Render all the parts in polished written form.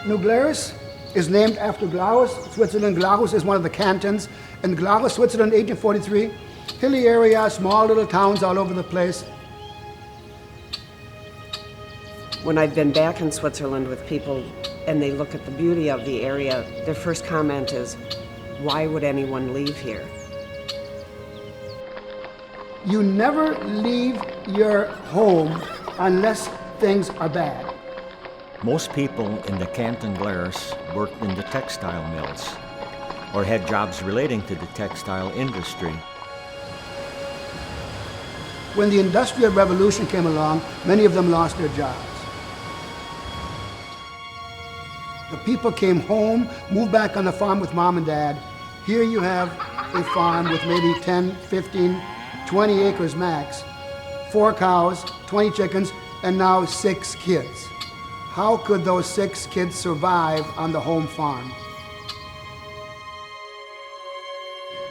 New Glarus is named after Glarus, Switzerland. Glarus is one of the cantons. In Glarus, Switzerland, 1843. Hilly area, small little towns all over the place. When I've been back in Switzerland with people and they look at the beauty of the area, their first comment is, why would anyone leave here? You never leave your home unless things are bad. Most people in the Canton Glarus worked in the textile mills or had jobs relating to the textile industry. When the Industrial Revolution came along, many of them lost their jobs. The people came home, moved back on the farm with mom and dad. Here you have a farm with maybe 10, 15, 20 acres max, 4 cows, 20 chickens, and now 6 kids. How could those 6 kids survive on the home farm?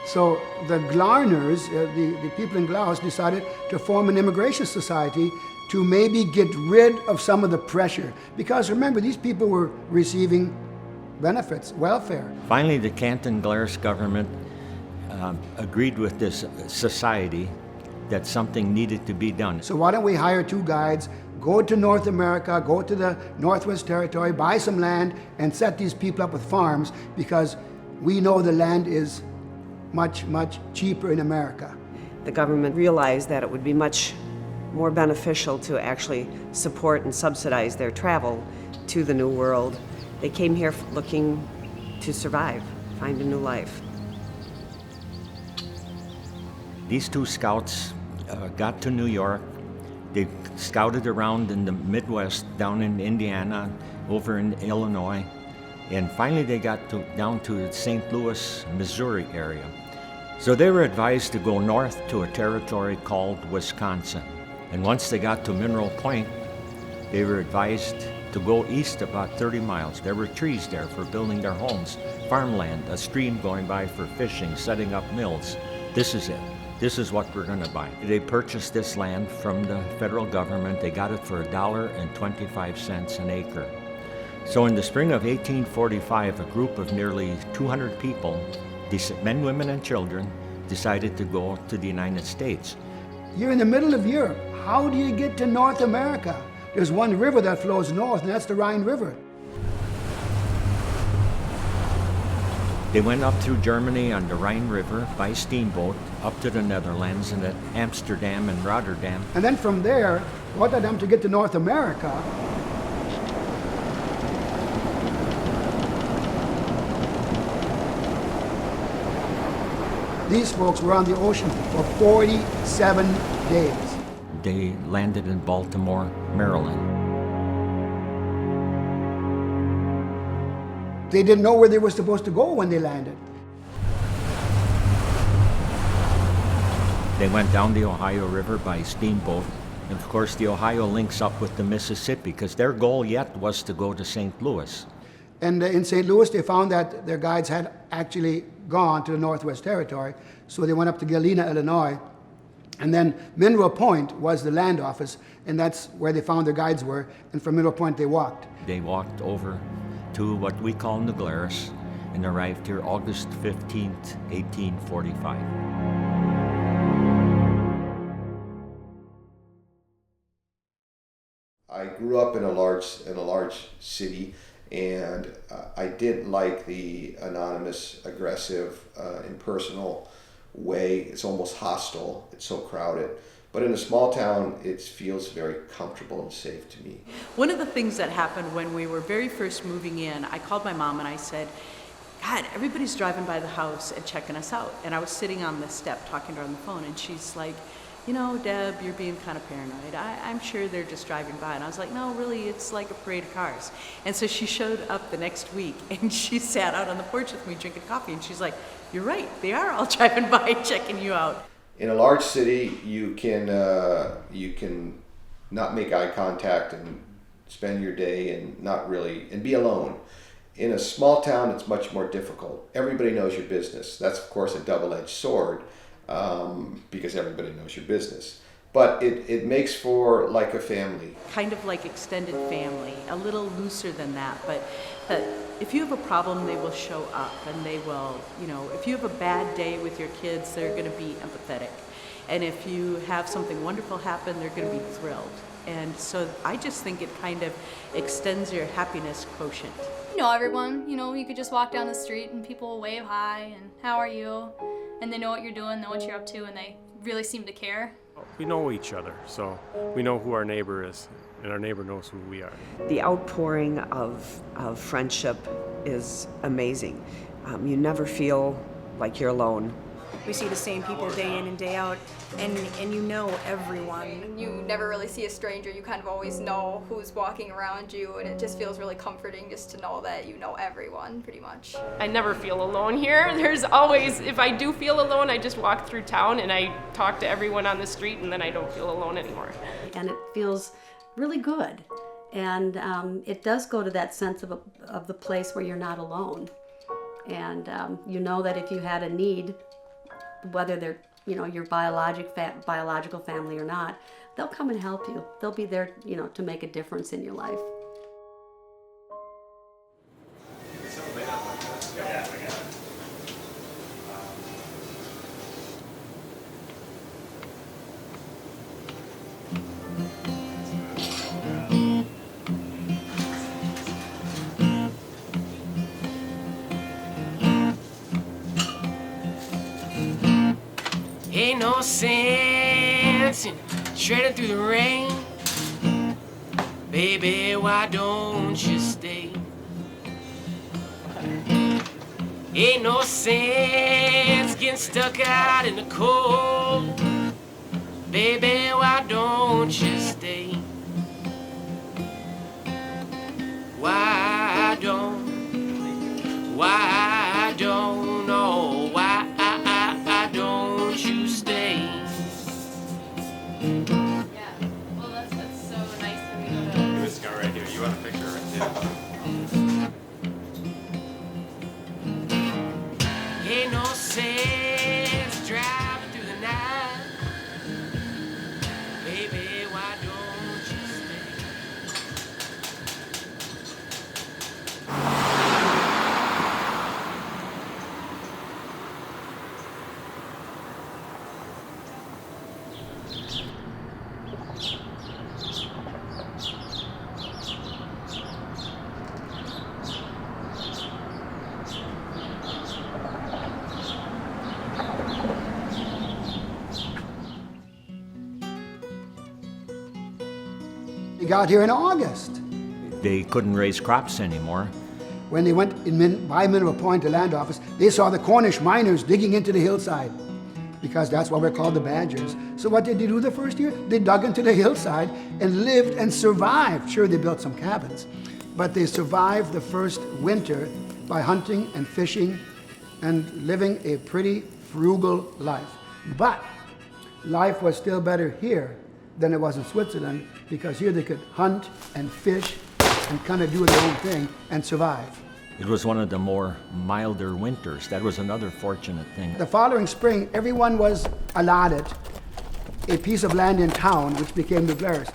So the Glarners, the people in Glarus, decided to form an immigration society to maybe get rid of some of the pressure. Because remember, these people were receiving benefits, welfare. Finally, the Canton Glarus government agreed with this society that something needed to be done. So why don't we hire 2 guides, go to North America, go to the Northwest Territory, buy some land, and set these people up with farms, because we know the land is much, much cheaper in America. The government realized that it would be much more beneficial to actually support and subsidize their travel to the New World. They came here looking to survive, find a new life. These 2 scouts got to New York. They scouted around in the Midwest, down in Indiana, over in Illinois, and finally they got down to the St. Louis, Missouri area. So they were advised to go north to a territory called Wisconsin. And once they got to Mineral Point, they were advised to go east about 30 miles. There were trees there for building their homes, farmland, a stream going by for fishing, setting up mills. This is it. This is what we're going to buy. They purchased this land from the federal government. They got it for $1.25 an acre. So in the spring of 1845, a group of nearly 200 people, men, women, and children, decided to go to the United States. You're in the middle of Europe. How do you get to North America? There's one river that flows north, and that's the Rhine River. They went up through Germany on the Rhine River by steamboat up to the Netherlands and at Amsterdam and Rotterdam. And then from there, Rotterdam to get to North America. These folks were on the ocean for 47 days. They landed in Baltimore, Maryland. They didn't know where they were supposed to go when they landed. They went down the Ohio River by steamboat. And of course, the Ohio links up with the Mississippi, because their goal yet was to go to St. Louis. And in St. Louis, they found that their guides had actually gone to the Northwest Territory. So they went up to Galena, Illinois. And then Mineral Point was the land office, and that's where they found their guides were. And from Mineral Point, they walked. They walked over to what we call New Glarus and arrived here August 15th, 1845. I grew up in a large city, and I didn't like the anonymous, aggressive, impersonal way. It's almost hostile. It's so crowded. But in a small town, it feels very comfortable and safe to me. One of the things that happened when we were very first moving in, I called my mom and I said, God, everybody's driving by the house and checking us out. And I was sitting on the step talking to her on the phone, and she's like, you know, Deb, you're being kind of paranoid. I'm sure they're just driving by. And I was like, no, really, it's like a parade of cars. And so she showed up the next week, and she sat out on the porch with me drinking coffee, and she's like, you're right, they are all driving by checking you out. In a large city, you can not make eye contact and spend your day and be alone. In a small town, it's much more difficult. Everybody knows your business. That's, of course, a double-edged sword, because everybody knows your business. But it makes for like a family. Kind of like extended family, a little looser than that, but that if you have a problem, they will show up and they will, if you have a bad day with your kids, they're going to be empathetic. And if you have something wonderful happen, they're going to be thrilled. And so I just think it kind of extends your happiness quotient. You know everyone, you could just walk down the street and people will wave hi and how are you? And they know what you're doing, know what you're up to, and they really seem to care. We know each other, so we know who our neighbor is, and our neighbor knows who we are. The outpouring of friendship is amazing. You never feel like you're alone. We see the same people day in and day out, and you know everyone. You never really see a stranger, you kind of always know who's walking around you, and it just feels really comforting just to know that you know everyone, pretty much. I never feel alone here. There's always, if I do feel alone, I just walk through town and I talk to everyone on the street, and then I don't feel alone anymore. And it feels really good. And it does go to that sense of the place where you're not alone. And you know that if you had a need, whether they're your biological family or not, they'll come and help you. They'll be there to make a difference in your life. Ain't no sense in treading through the rain. Baby, why don't you stay? Ain't no sense getting stuck out in the cold. Baby, why don't you stay? Why don't, oh, why don't you stay? Yeah, well that's so nice that we go to... This guy right here, you want a picture right there? Ain't no sense driving through the night. Baby, why don't you stay? They got here in August. They couldn't raise crops anymore. When they went by Mineral Point to land office, they saw the Cornish miners digging into the hillside, because that's why we're called the Badgers. So what did they do the first year? They dug into the hillside and lived and survived. Sure, they built some cabins, but they survived the first winter by hunting and fishing and living a pretty frugal life. But life was still better here than it was in Switzerland, because here they could hunt and fish and kind of do their own thing and survive. It was one of the more milder winters. That was another fortunate thing. The following spring, everyone was allotted a piece of land in town, which became the Glarus.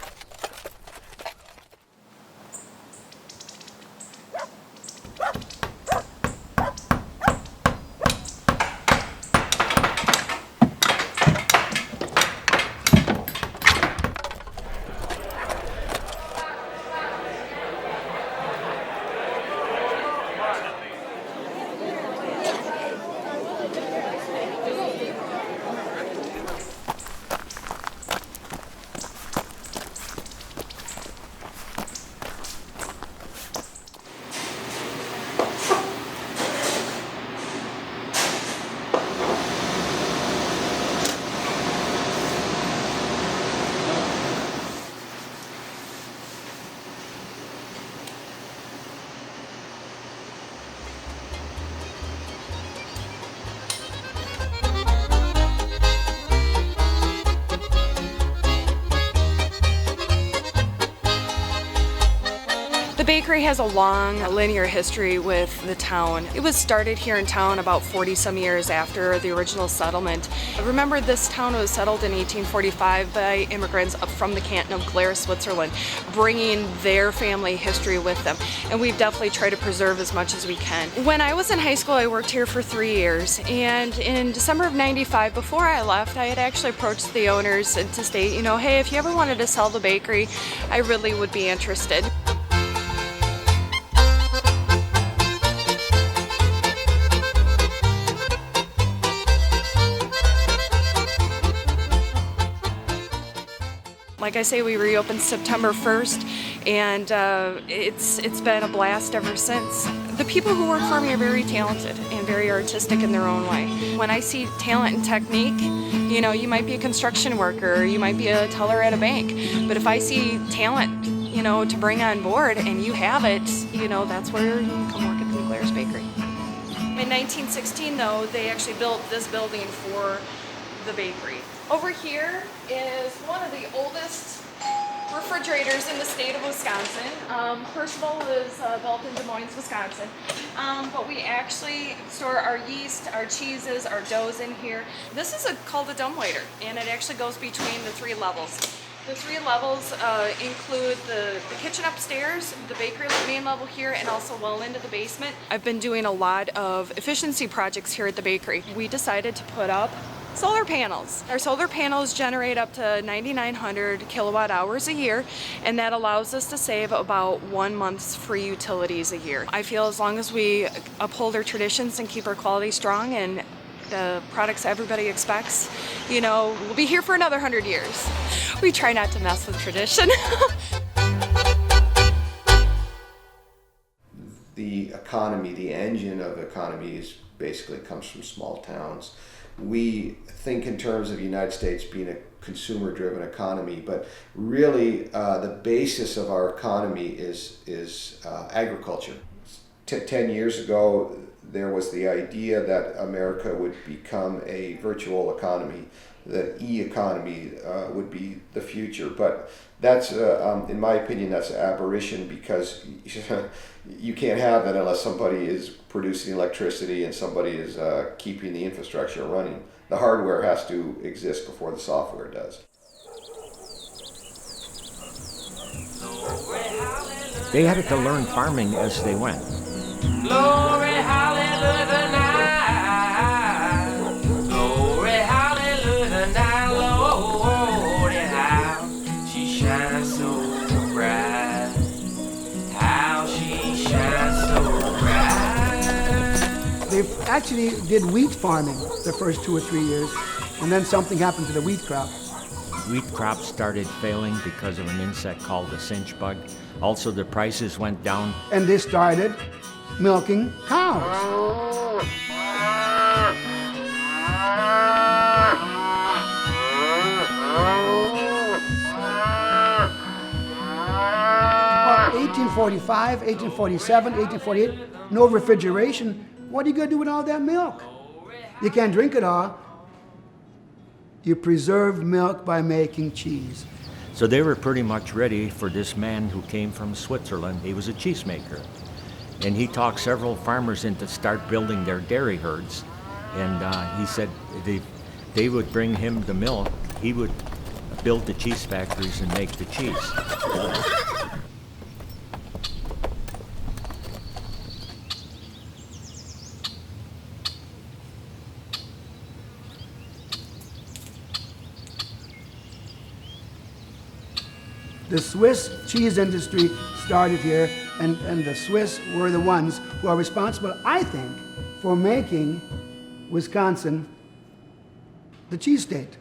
The bakery has a long linear history with the town. It was started here in town about 40 some years after the original settlement. Remember, this town was settled in 1845 by immigrants up from the canton of Glarus, Switzerland, bringing their family history with them. And we've definitely tried to preserve as much as we can. When I was in high school, I worked here for 3 years. And in December of '95, before I left, I had actually approached the owners to state, you know, hey, if you ever wanted to sell the bakery, I really would be interested. Like I say, we reopened September 1st, and it's been a blast ever since. The people who work for me are very talented and very artistic in their own way. When I see talent and technique, you know, you might be a construction worker, or you might be a teller at a bank, but if I see talent, you know, to bring on board and you have it, you know, that's where you can come work at the New Glarus Bakery. In 1916, though, they actually built this building for the bakery. Over here is one of the oldest refrigerators in the state of Wisconsin. Percival is built in Des Moines, Wisconsin. But we actually store our yeast, our cheeses, our doughs in here. This is called a dumbwaiter, and it actually goes between the 3 levels. The 3 levels include the kitchen upstairs, the bakery main level here, and also well into the basement. I've been doing a lot of efficiency projects here at the bakery. We decided to put up solar panels. Our solar panels generate up to 9,900 kilowatt hours a year, and that allows us to save about 1 month's free utilities a year. I feel as long as we uphold our traditions and keep our quality strong and the products everybody expects, you know, we'll be here for another 100 years. We try not to mess with tradition. The economy, the engine of economy basically comes from small towns. We think in terms of the United States being a consumer-driven economy, but really the basis of our economy is agriculture. 10 years ago, there was the idea that America would become a virtual economy, that e-economy would be the future. But that's, in my opinion, that's an aberration, because you can't have that unless somebody is producing electricity and somebody is keeping the infrastructure running. The hardware has to exist before the software does. They had to learn farming as they went. Glory, hallelujah, now. Glory, hallelujah, now. Lord, how she shines so bright. How she shines so bright. They actually did wheat farming the first 2 or 3 years, and then something happened to the wheat crop. Wheat crops started failing because of an insect called the cinch bug. Also, the prices went down. And they started milking cows. Well, 1845, 1847, 1848, no refrigeration. What are you going to do with all that milk? You can't drink it all. You preserve milk by making cheese. So they were pretty much ready for this man who came from Switzerland. He was a cheesemaker. And he talked several farmers into start building their dairy herds. And he said they would bring him the milk. He would build the cheese factories and make the cheese. The Swiss cheese industry started here, and the Swiss were the ones who are responsible, I think, for making Wisconsin the cheese state.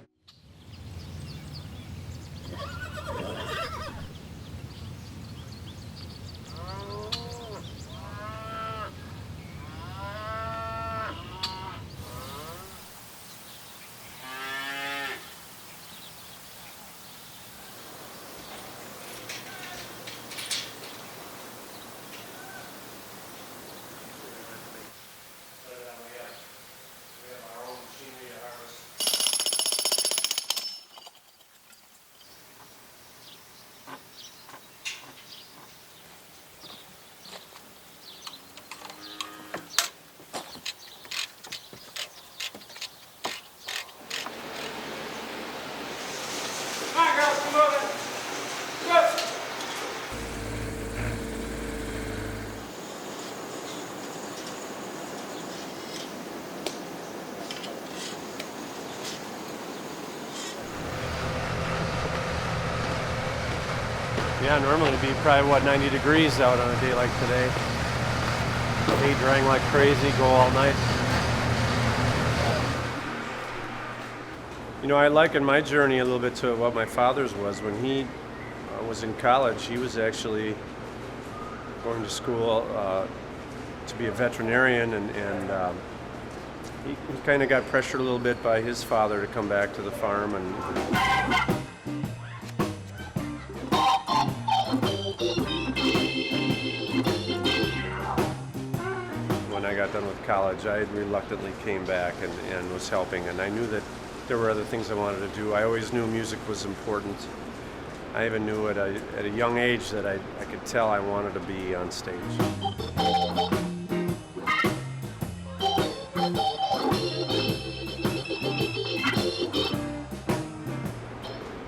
Yeah, normally it'd be probably, 90 degrees out on a day like today. Hay drying like crazy, go all night. You know, I liken my journey a little bit to what my father's was. When he was in college, he was actually going to school to be a veterinarian, and he kind of got pressured a little bit by his father to come back to the farm. And when I got done with college, I reluctantly came back and was helping, and I knew that there were other things I wanted to do. I always knew music was important. I even knew at a young age that I could tell I wanted to be on stage.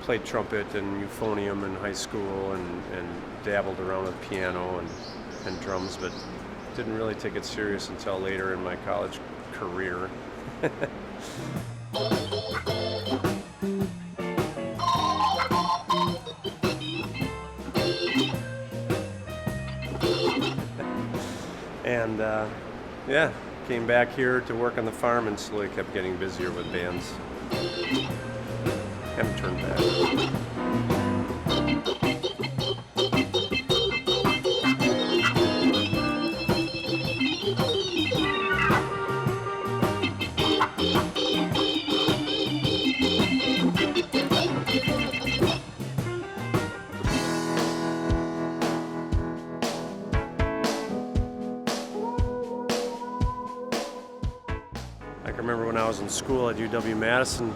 Played trumpet and euphonium in high school and dabbled around with piano and drums, but didn't really take it serious until later in my college career. And yeah, came back here to work on the farm and slowly kept getting busier with bands. Haven't turned back. I remember when I was in school at UW-Madison,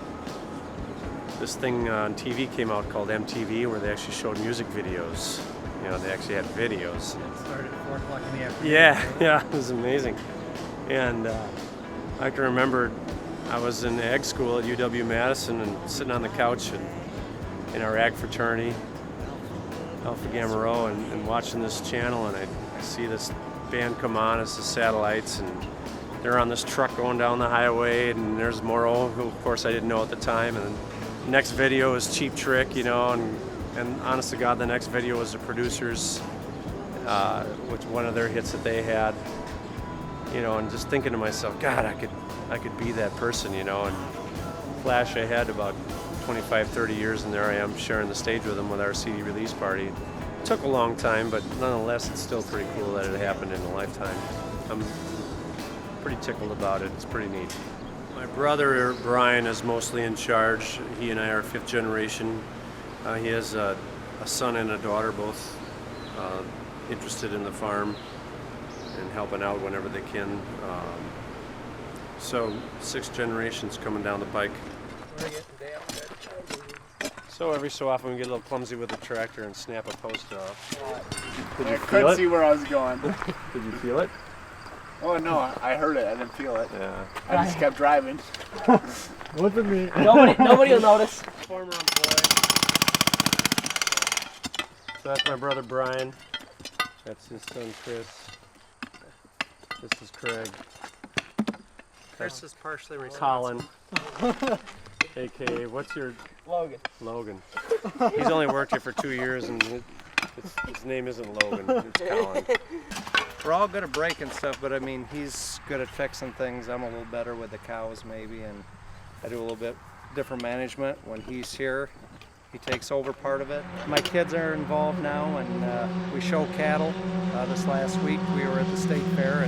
this thing on TV came out called MTV, where they actually showed music videos. You know, they actually had videos. It started at 4 o'clock in the afternoon. Yeah, it was amazing. And I can remember I was in ag school at UW-Madison and sitting on the couch in our ag fraternity, Alpha Gamma Rho, and watching this channel, and I see this band come on as the Satellites, and they're on this truck going down the highway, and there's Morrow, who of course I didn't know at the time, and the next video is Cheap Trick, you know, and honest to God, the next video was the Producers, which one of their hits that they had, you know, and just thinking to myself, God, I could be that person, you know, and flash ahead about 25, 30 years, and there I am sharing the stage with them with our CD release party. It took a long time, but nonetheless, it's still pretty cool that it happened in a lifetime. I'm pretty tickled about it. It's pretty neat. My brother Brian is mostly in charge. He and I are 5th generation. He has a son and a daughter, both interested in the farm and helping out whenever they can. So 6th generation's coming down the pike. So every so often we get a little clumsy with the tractor and snap a post off. Did you feel it? See where I was going. Did you feel it? Oh no, I heard it. I didn't feel it. Yeah. I just kept driving. Wasn't me. Nobody will notice. Former employee. So that's my brother Brian. That's his son Chris. This is Craig. Chris is partially responsible. Colin. AKA, what's your... Logan. Logan. He's only worked here for 2 years, and his name isn't Logan, it's Colin. We're all good at breaking stuff, but I mean, he's good at fixing things. I'm a little better with the cows maybe, and I do a little bit different management. When he's here, he takes over part of it. My kids are involved now, and we show cattle. This last week we were at the state fair,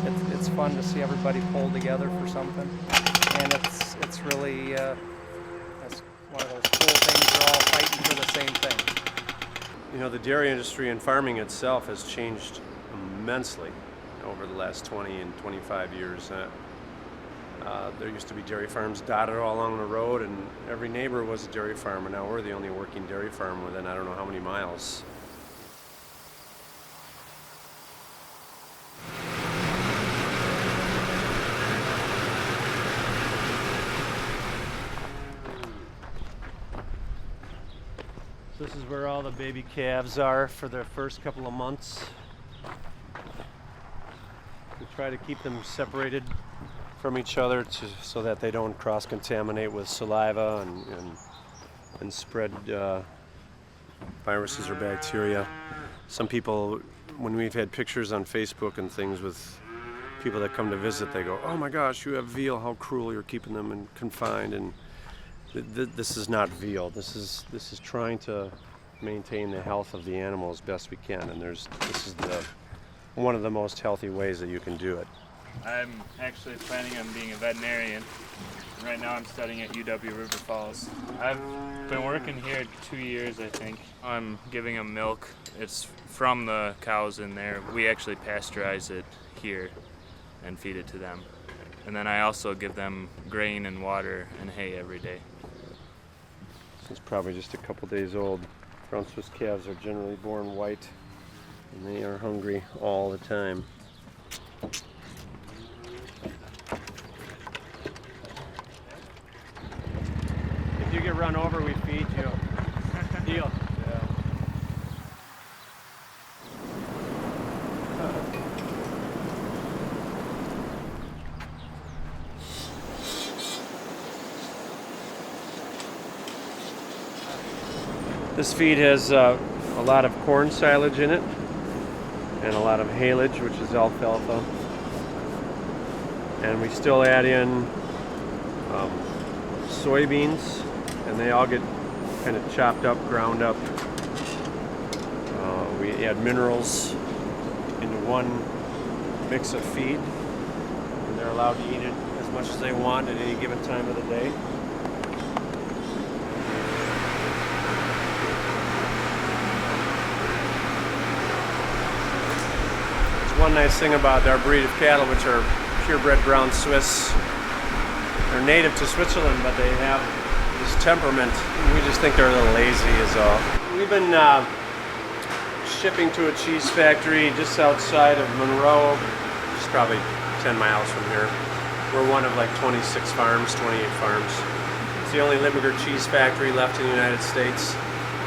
and it's fun to see everybody pull together for something. And it's really, that's one of those cool things, we're all fighting for the same thing. You know, the dairy industry and farming itself has changed immensely over the last 20 and 25 years. There used to be dairy farms dotted all along the road, and every neighbor was a dairy farm, and now we're the only working dairy farm within I don't know how many miles. This is where all the baby calves are for their first couple of months. We try to keep them separated from each other so that they don't cross-contaminate with saliva and spread viruses or bacteria. Some people, when we've had pictures on Facebook and things with people that come to visit, they go, "Oh my gosh, you have veal, how cruel, you're keeping them confined." And this is not veal. This is trying to maintain the health of the animal as best we can, and this is one of the most healthy ways that you can do it. I'm actually planning on being a veterinarian. Right now I'm studying at UW River Falls. I've been working here 2 years, I think. I'm giving them milk. It's from the cows in there. We actually pasteurize it here and feed it to them. And then I also give them grain and water and hay every day. It's probably just a couple days old. Brown Swiss calves are generally born white, and they are hungry all the time. If you get run over, we feed you. Deal. This feed has a lot of corn silage in it and a lot of haylage, which is alfalfa. And we still add in soybeans, and they all get kind of chopped up, ground up. We add minerals into one mix of feed, and they're allowed to eat it as much as they want at any given time of the day. One nice thing about our breed of cattle, which are purebred brown Swiss, they're native to Switzerland, but they have this temperament. We just think they're a little lazy is all. We've been shipping to a cheese factory just outside of Monroe, just probably 10 miles from here. We're one of like 26 farms, 28 farms. It's the only Limburger cheese factory left in the United States.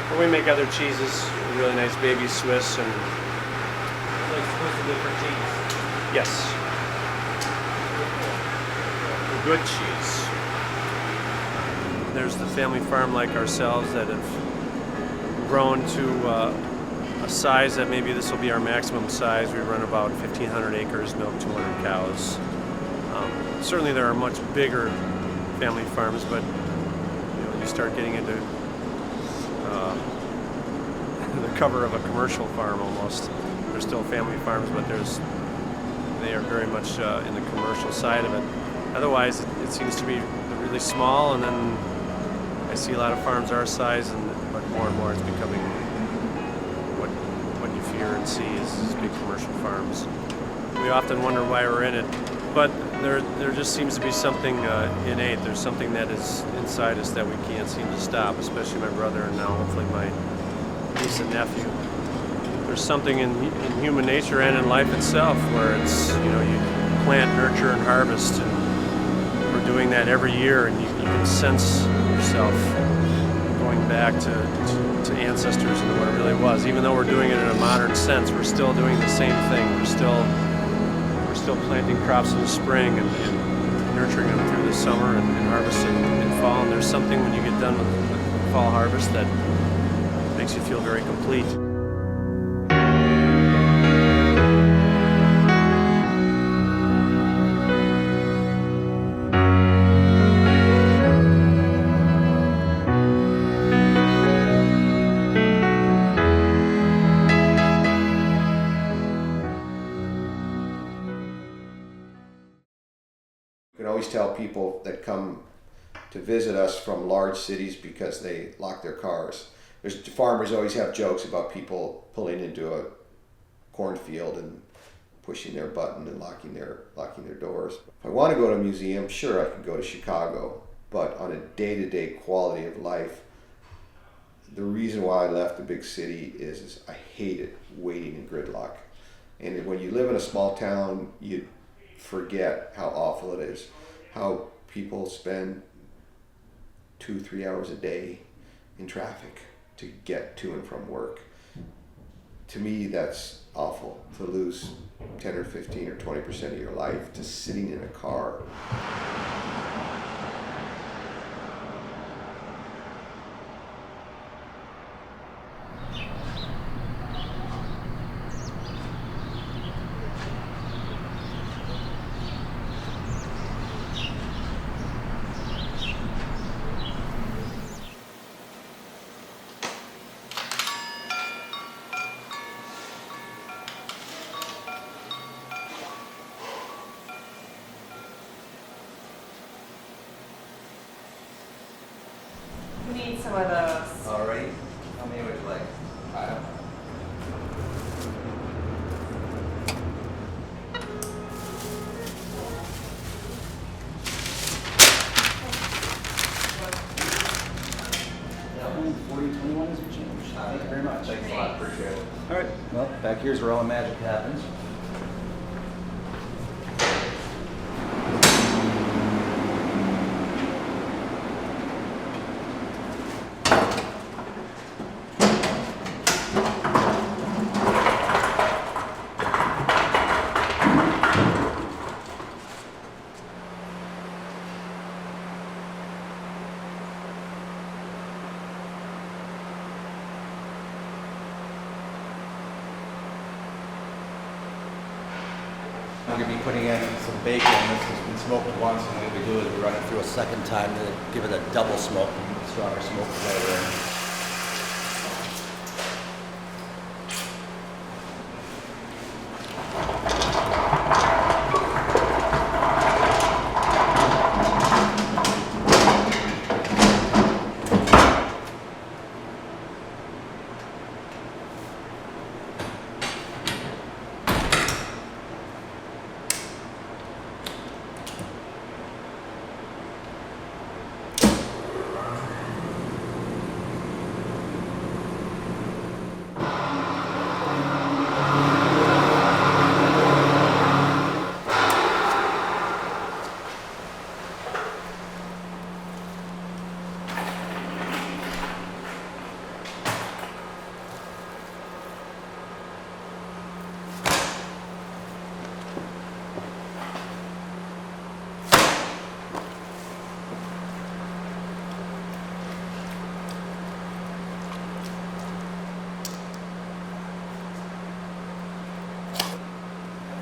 But we make other cheeses, really nice baby Swiss and different cheese. Yes. Good cheese. There's the family farm like ourselves that have grown to a size that maybe this will be our maximum size. We run about 1,500 acres, milk 200 cows. Certainly there are much bigger family farms, but you start getting into the cover of a commercial farm almost. They're still family farms, but they are very much in the commercial side of it. Otherwise, it seems to be really small, and then I see a lot of farms our size, but more and more it's becoming what you fear and see is big commercial farms. We often wonder why we're in it, but there just seems to be something innate. There's something that is inside us that we can't seem to stop, especially my brother and now hopefully my niece and nephew. There's something in human nature and in life itself where it's, you plant, nurture, and harvest, and we're doing that every year, and you can sense yourself going back to ancestors and what it really was. Even though we're doing it in a modern sense, we're still doing the same thing. We're still planting crops in the spring and nurturing them through the summer and harvesting in fall. And there's something when you get done with the fall harvest that makes you feel very complete. You can always tell people that come to visit us from large cities because they lock their cars. Farmers always have jokes about people pulling into a cornfield and pushing their button and locking their doors. If I want to go to a museum, sure, I could go to Chicago, but on a day-to-day quality of life, the reason why I left the big city is I hated waiting in gridlock. And when you live in a small town, you forget how awful it is, how people spend 2-3 hours a day in traffic to get to and from work. To me, that's awful, to lose 10 or 15 or 20% of your life to sitting in a car. We need some of those. All right. How many would you like? Five. Thank you very much. Thanks a lot. Appreciate it. All right. Well, back here's where all the magic happens. I'm going to be putting in some bacon. This has been smoked once, and what we do is we run it through a second time to give it a double smoke and stronger smoke flavor.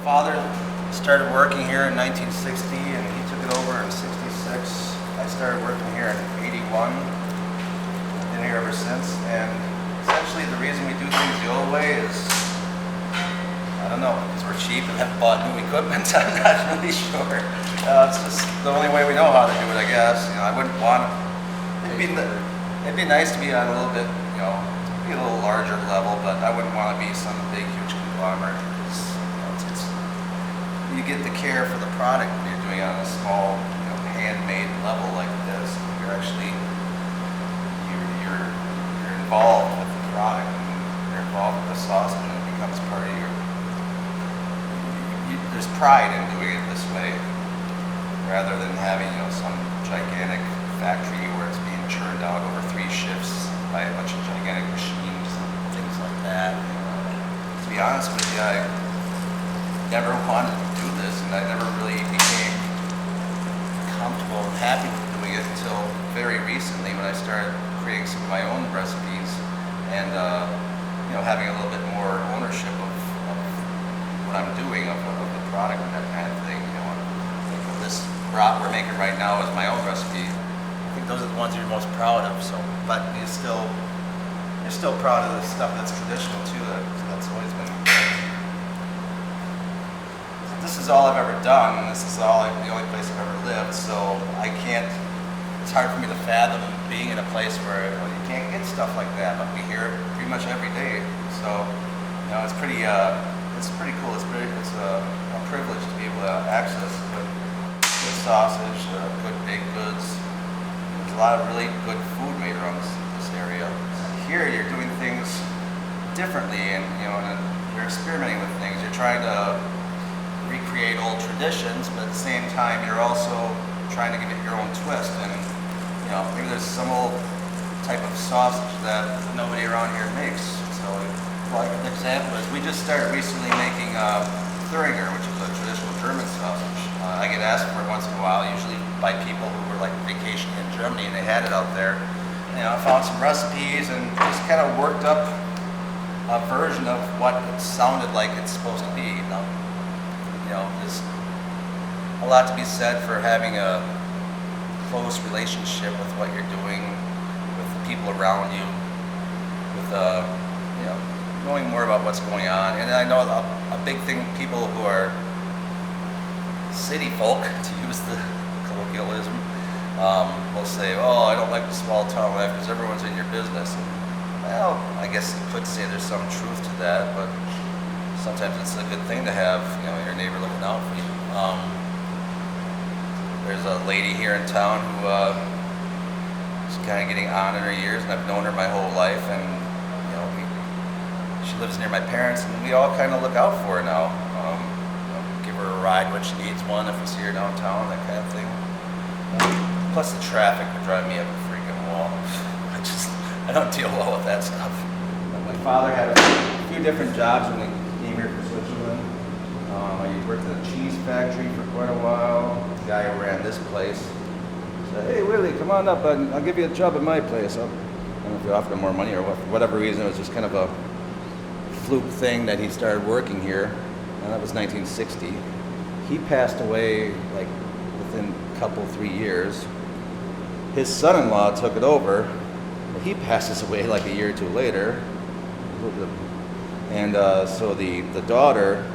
Father started working here in 1960, and he took it over in '66. I started working here in '81. Been here ever since, and essentially the reason we do things the old way is, I don't know, because we're cheap and have bought new equipment. I'm not really sure. It's just the only way we know how to do it, I guess. You know, I wouldn't want. It'd be nice to be on a little bit, you know, be a little larger level, but I wouldn't want to be some big, huge conglomerate. You get the care for the product when you're doing it on a small, you know, handmade level like this. You're actually you're involved with the product, and you're involved with the sausage, and it becomes part of your. There's pride in doing it this way, rather than having, you know, some gigantic factory where it's being churned out over 3 shifts by a bunch of gigantic machines and things like that. To be honest with you, I never wanted to do this, and I never really became comfortable and happy with doing it until very recently when I started creating some of my own recipes and you know, having a little bit more ownership of what I'm doing, of the product and that kind of thing. You know, I think of this brat we're making right now is my own recipe. I think those are the ones you're most proud of. So, but you're still proud of the stuff that's traditional too. That's always been. This is all I've ever done, and this is the only place I've ever lived, so I can't, it's hard for me to fathom being in a place where, well, you can't get stuff like that, but we hear it pretty much every day. So, you know, it's pretty cool. It's a privilege to be able to access good sausage, good baked goods. There's a lot of really good food made around this area. Here, you're doing things differently, and you know, and you're experimenting with things. You're trying to recreate old traditions, but at the same time you're also trying to give it your own twist. And you know, maybe there's some old type of sausage that nobody around here makes. So, like an example is we just started recently making Thüringer, which is a traditional German sausage. I get asked for it once in a while, usually by people who were like vacationing in Germany and they had it out there. You know, I found some recipes and just kind of worked up a version of what it sounded like it's supposed to be. You know, there's a lot to be said for having a close relationship with what you're doing, with the people around you, with you know, knowing more about what's going on. And I know a big thing, people who are city folk, to use the colloquialism, people say, oh, I don't like the small town life because everyone's in your business. Well, I guess you could say there's some truth to that, but sometimes it's a good thing to have, your neighbor looking out for you. There's a lady here in town who is kind of getting on in her years, and I've known her my whole life, and she lives near my parents, and we all kind of look out for her now. Give her a ride when she needs one if we see her downtown, that kind of thing. Plus the traffic would drive me up a freaking wall. I don't deal well with that stuff. My father had a few different jobs when he came here from Switzerland. He worked at a cheese factory for quite a while. The guy who ran this place said, hey Willie, come on up, I'll give you a job at my place. I don't know if you offered him more money or for whatever reason, it was just kind of a fluke thing that he started working here, and that was 1960. He passed away like within a couple, 3 years. His son-in-law took it over. He passes away like a year or two later. And so the daughter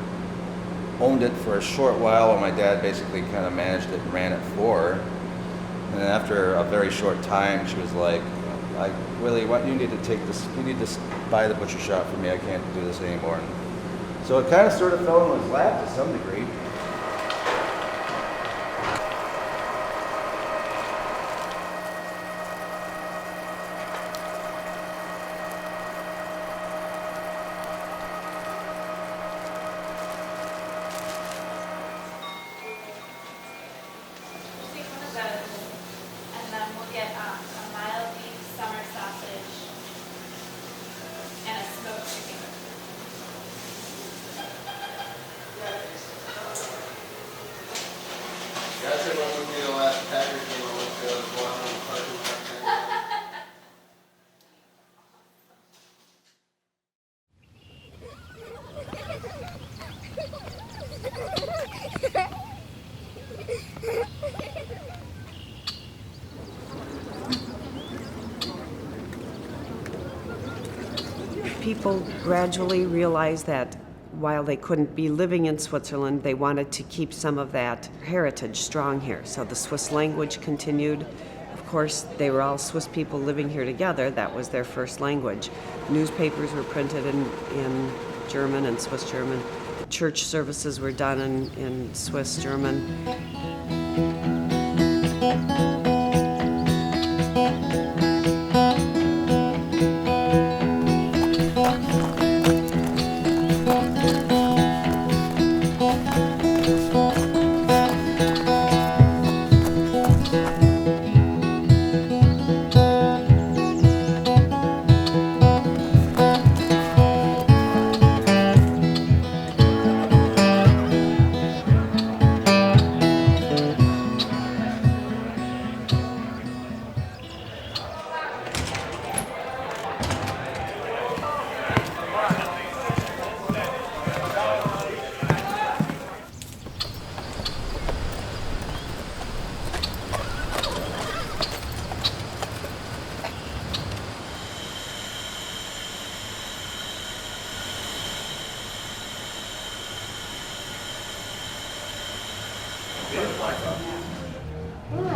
owned it for a short while my dad basically kind of managed it and ran it for her. And then after a very short time, she was like, Willie, what you need to take this, you need to buy the butcher shop for me, I can't do this anymore. And so it kind of sort of fell in his lap to some degree. And then we'll get a mild beef summer sausage and a smoked chicken. That's it, when we do the last package, we'll look at the one on the parking lot. People gradually realized that while they couldn't be living in Switzerland, they wanted to keep some of that heritage strong here. So the Swiss language continued. Of course, they were all Swiss people living here together. That was their first language. Newspapers were printed in German and Swiss German. Church services were done in Swiss German.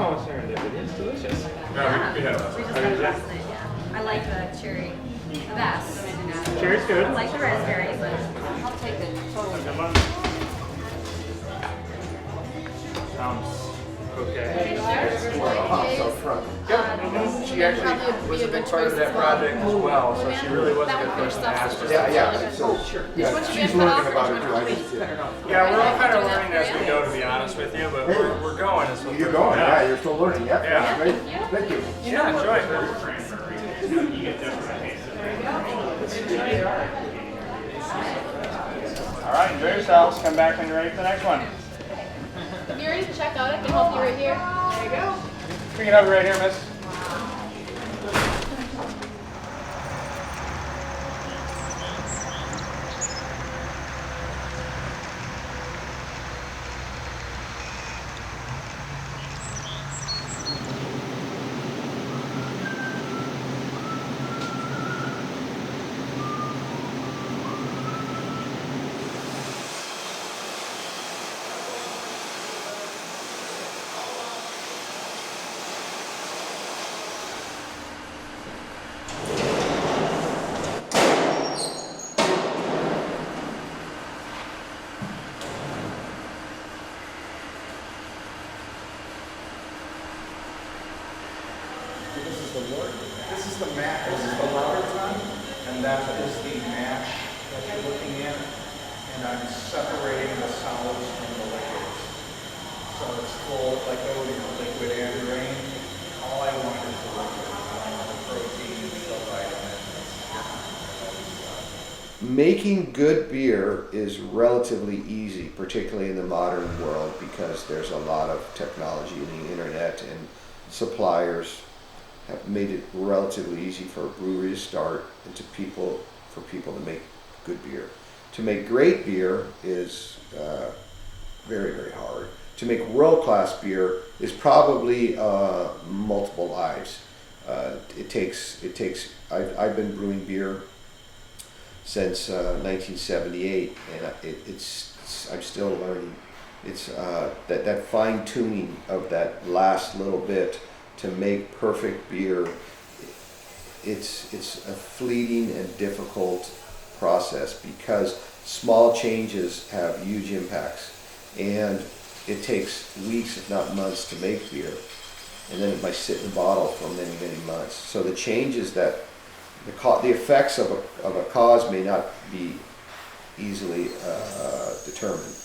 Oh, serendipity. It's delicious. We just had it last night, yeah. I like the cherry the best. Cherry's good. I like the raspberry, but I'll take the total. Sounds okay. She actually was a big part of that project as well, so she really was a good person to ask. Yeah. Oh, sure. Yeah, she's learning about it too. I just, Yeah, we're all kind of learning as we go, to be honest with you, but we're going. You're going, yeah, you're still learning, yeah. Yeah. Great. Thank you. Yeah, enjoy All right, enjoy yourselves. Come back when you're ready for the next one. If you're ready to check out, I can help you right here. There you go. Bring it over right here, miss. the wort. This is the mash. This is the lauter ton, and that is the mash that you're looking at. And I'm separating the solids from the liquids. So it's full, like I would liquid and grain. All I want is the liquid. I want the protein, the vitamins. Making good beer is relatively easy, particularly in the modern world, because there's a lot of technology in the internet, and suppliers have made it relatively easy for a brewery to start and for people to make good beer. To make great beer is very, very hard. To make world-class beer is probably multiple lives. I've been brewing beer since 1978, and I'm still learning. It's that fine tuning of that last little bit to make perfect beer. It's a fleeting and difficult process because small changes have huge impacts, and it takes weeks, if not months, to make beer, and then it might sit in the bottle for many, many months. So the changes that the effects of a cause may not be easily determined.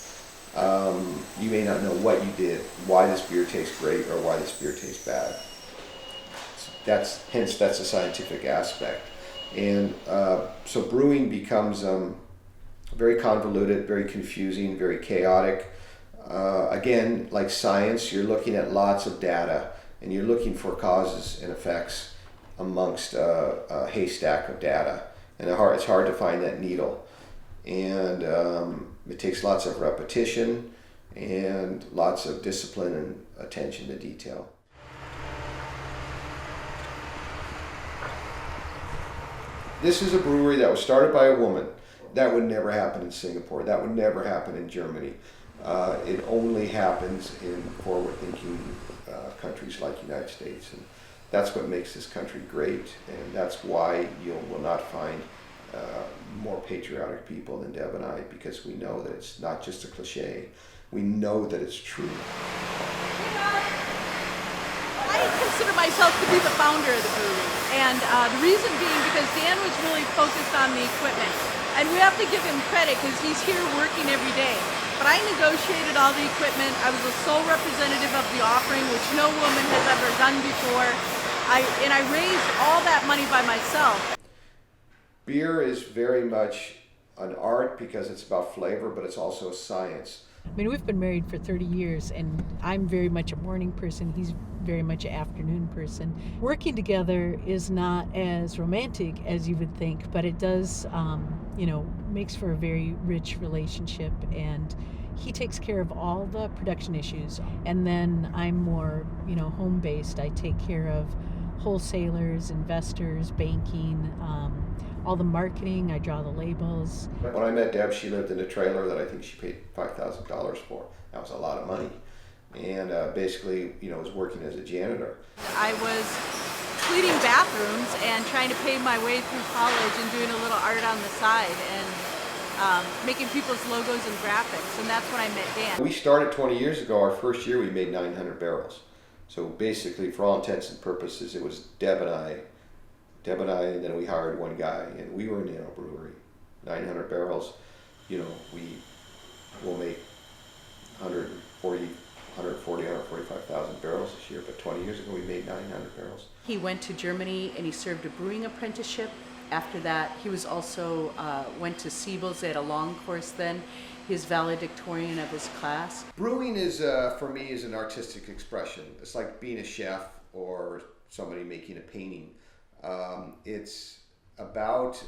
You may not know what you did, why this beer tastes great or why this beer tastes bad. Hence that's a scientific aspect. And so brewing becomes very convoluted, very confusing, very chaotic. Again, like science, you're looking at lots of data and you're looking for causes and effects amongst a haystack of data. And it's hard to find that needle. And it takes lots of repetition and lots of discipline and attention to detail. This is a brewery that was started by a woman. That would never happen in Singapore. That would never happen in Germany. It only happens in forward-thinking countries like the United States. And that's what makes this country great, and that's why you will not find more patriotic people than Deb and I, because we know that it's not just a cliche. We know that it's true. I consider myself to be the founder of the brewery, and the reason being because Dan was really focused on the equipment, and we have to give him credit because he's here working every day. But I negotiated all the equipment. I was the sole representative of the offering, which no woman has ever done before. And I raised all that money by myself. Beer is very much an art because it's about flavor, but it's also a science. I mean, we've been married for 30 years, and I'm very much a morning person. He's very much an afternoon person. Working together is not as romantic as you would think, but it does, makes for a very rich relationship. And he takes care of all the production issues. And then I'm more, home-based. I take care of wholesalers, investors, banking, all the marketing. I draw the labels. When I met Deb, she lived in a trailer that I think she paid $5,000 for. That was a lot of money. And basically, was working as a janitor. I was cleaning bathrooms and trying to pay my way through college and doing a little art on the side and making people's logos and graphics. And that's when I met Dan. We started 20 years ago. Our first year, we made 900 barrels. So basically, for all intents and purposes, it was Deb and I, and then we hired one guy, and we were in a brewery. 900 barrels, we will make 145,000 barrels this year, but 20 years ago we made 900 barrels. He went to Germany and he served a brewing apprenticeship. After that, he was also went to Siebel's. They had a long course then. He was valedictorian of his class. Brewing is, for me, is an artistic expression. It's like being a chef or somebody making a painting. It's about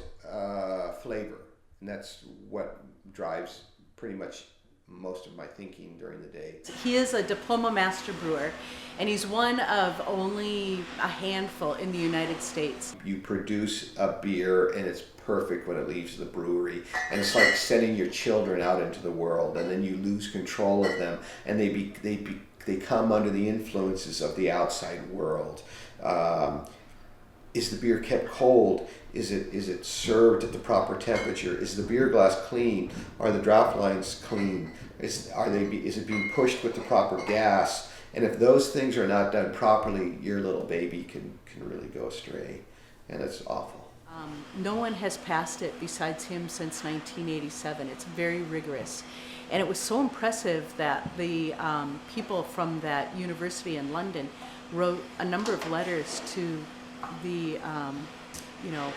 flavor, and that's what drives pretty much most of my thinking during the day. He is a diploma master brewer, and he's one of only a handful in the United States. You produce a beer and it's perfect when it leaves the brewery, and it's like sending your children out into the world, and then you lose control of them, and they come under the influences of the outside world. Is the beer kept cold? Is it served at the proper temperature? Is the beer glass clean? Are the draft lines clean? Is it being pushed with the proper gas? And if those things are not done properly, your little baby can really go astray, and it's awful. No one has passed it besides him since 1987. It's very rigorous. And it was so impressive that the people from that university in London wrote a number of letters to the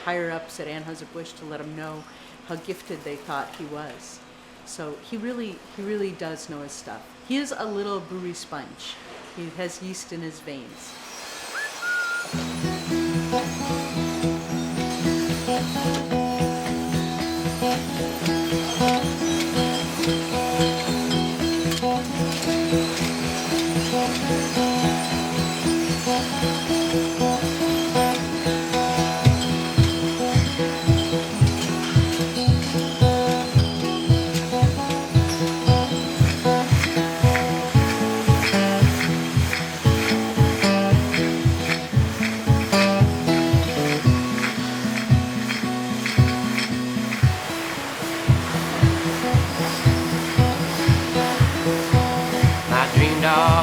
higher ups at Anheuser-Busch to let them know how gifted they thought he was. So he really does know his stuff. He is a little brewery sponge. He has yeast in his veins.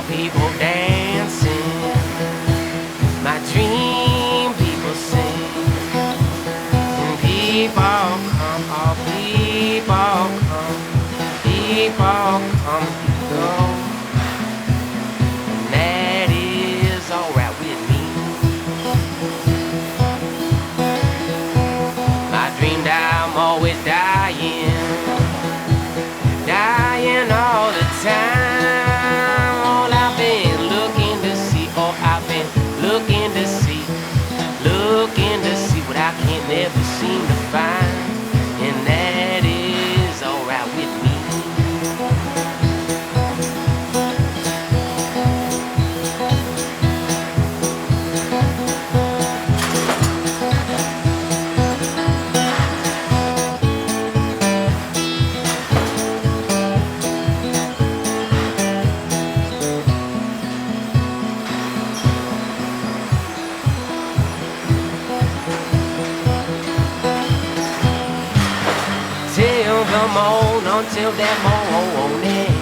People dancing, my dream people sing, and people come, all people come and go, and that is alright with me. I dreamed I'm always dying all the time. Looking to see what I can't never seem to find, and that is alright with me. Until that morning.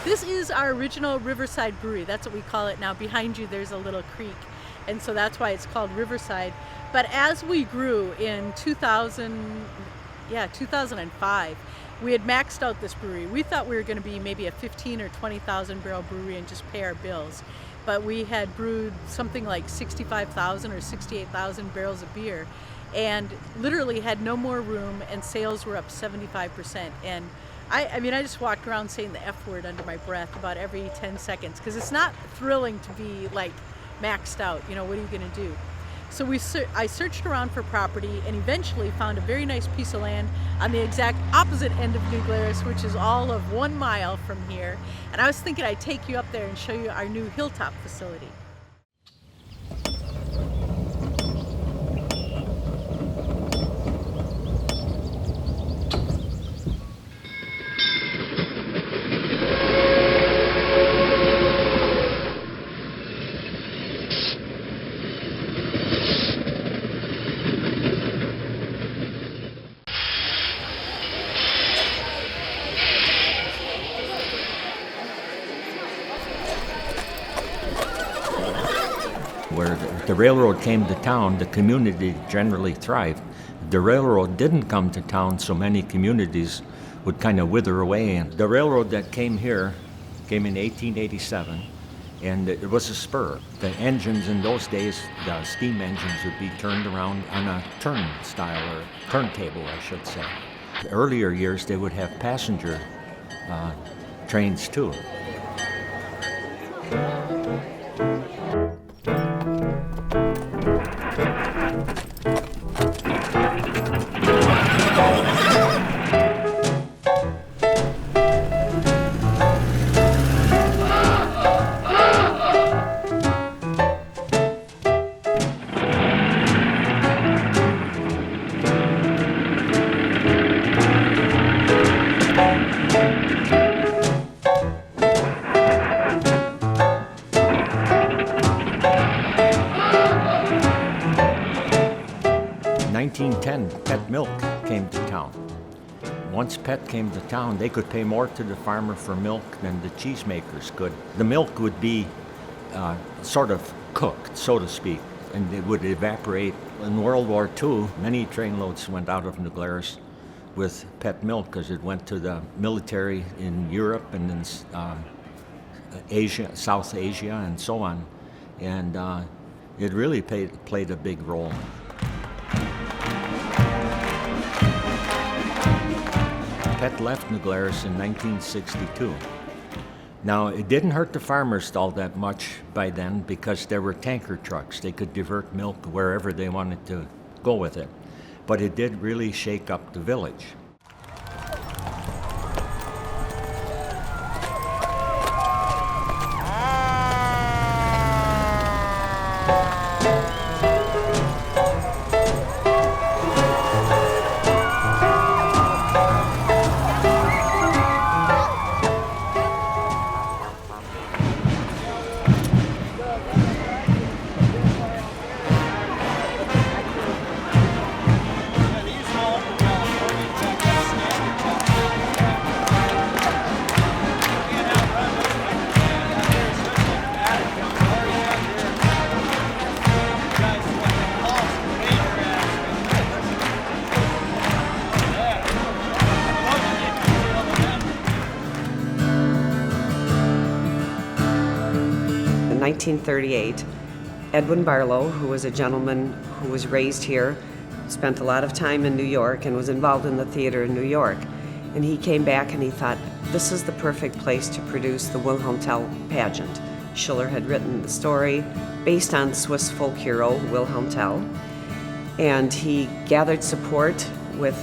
This is our original Riverside Brewery. That's what we call it now. Behind you there's a little creek, and so that's why it's called Riverside. But as we grew in 2005, we had maxed out this brewery. We thought we were going to be maybe a 15 or 20,000 barrel brewery and just pay our bills. But we had brewed something like 65,000 or 68,000 barrels of beer, and literally had no more room, and sales were up 75%. And I mean, I just walked around saying the F word under my breath about every 10 seconds, because it's not thrilling to be like maxed out. You know, what are you going to do? So I searched around for property and eventually found a very nice piece of land on the exact opposite end of New Glarus, which is all of 1 mile from here. And I was thinking I'd take you up there and show you our new Hilltop facility. Where the railroad came to town, the community generally thrived. The railroad didn't come to town, so many communities would kind of wither away. And the railroad that came here came in 1887, and it was a spur. The engines in those days, the steam engines, would be turned around on a turnstile, or turntable, I should say. The earlier years, they would have passenger trains too. In 1910, Pet Milk came to town. Once Pet came to town, they could pay more to the farmer for milk than the cheesemakers could. The milk would be sort of cooked, so to speak, and it would evaporate. In World War II, many trainloads went out of New Glarus with Pet milk because it went to the military in Europe and in Asia, South Asia, and so on. And it really played a big role. Pet left New Glarus in 1962. Now, it didn't hurt the farmers all that much by then because there were tanker trucks. They could divert milk wherever they wanted to go with it. But it did really shake up the village. In 1938, Edwin Barlow, who was a gentleman who was raised here, spent a lot of time in New York and was involved in the theater in New York. And he came back and he thought, this is the perfect place to produce the Wilhelm Tell pageant. Schiller had written the story based on Swiss folk hero Wilhelm Tell. And he gathered support with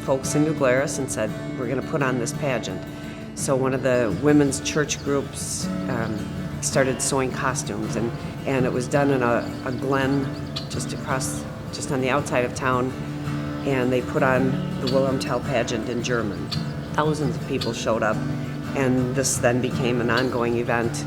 folks in New Glarus and said, we're going to put on this pageant. So one of the women's church groups started sewing costumes, and it was done in a glen just on the outside of town, and they put on the Wilhelm Tell pageant in German. Thousands of people showed up, and this then became an ongoing event,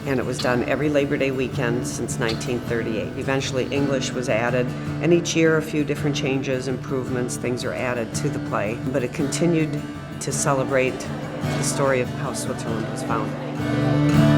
and it was done every Labor Day weekend since 1938. Eventually English was added, and each year a few different changes, improvements, things are added to the play, but it continued to celebrate the story of how Switzerland was founded.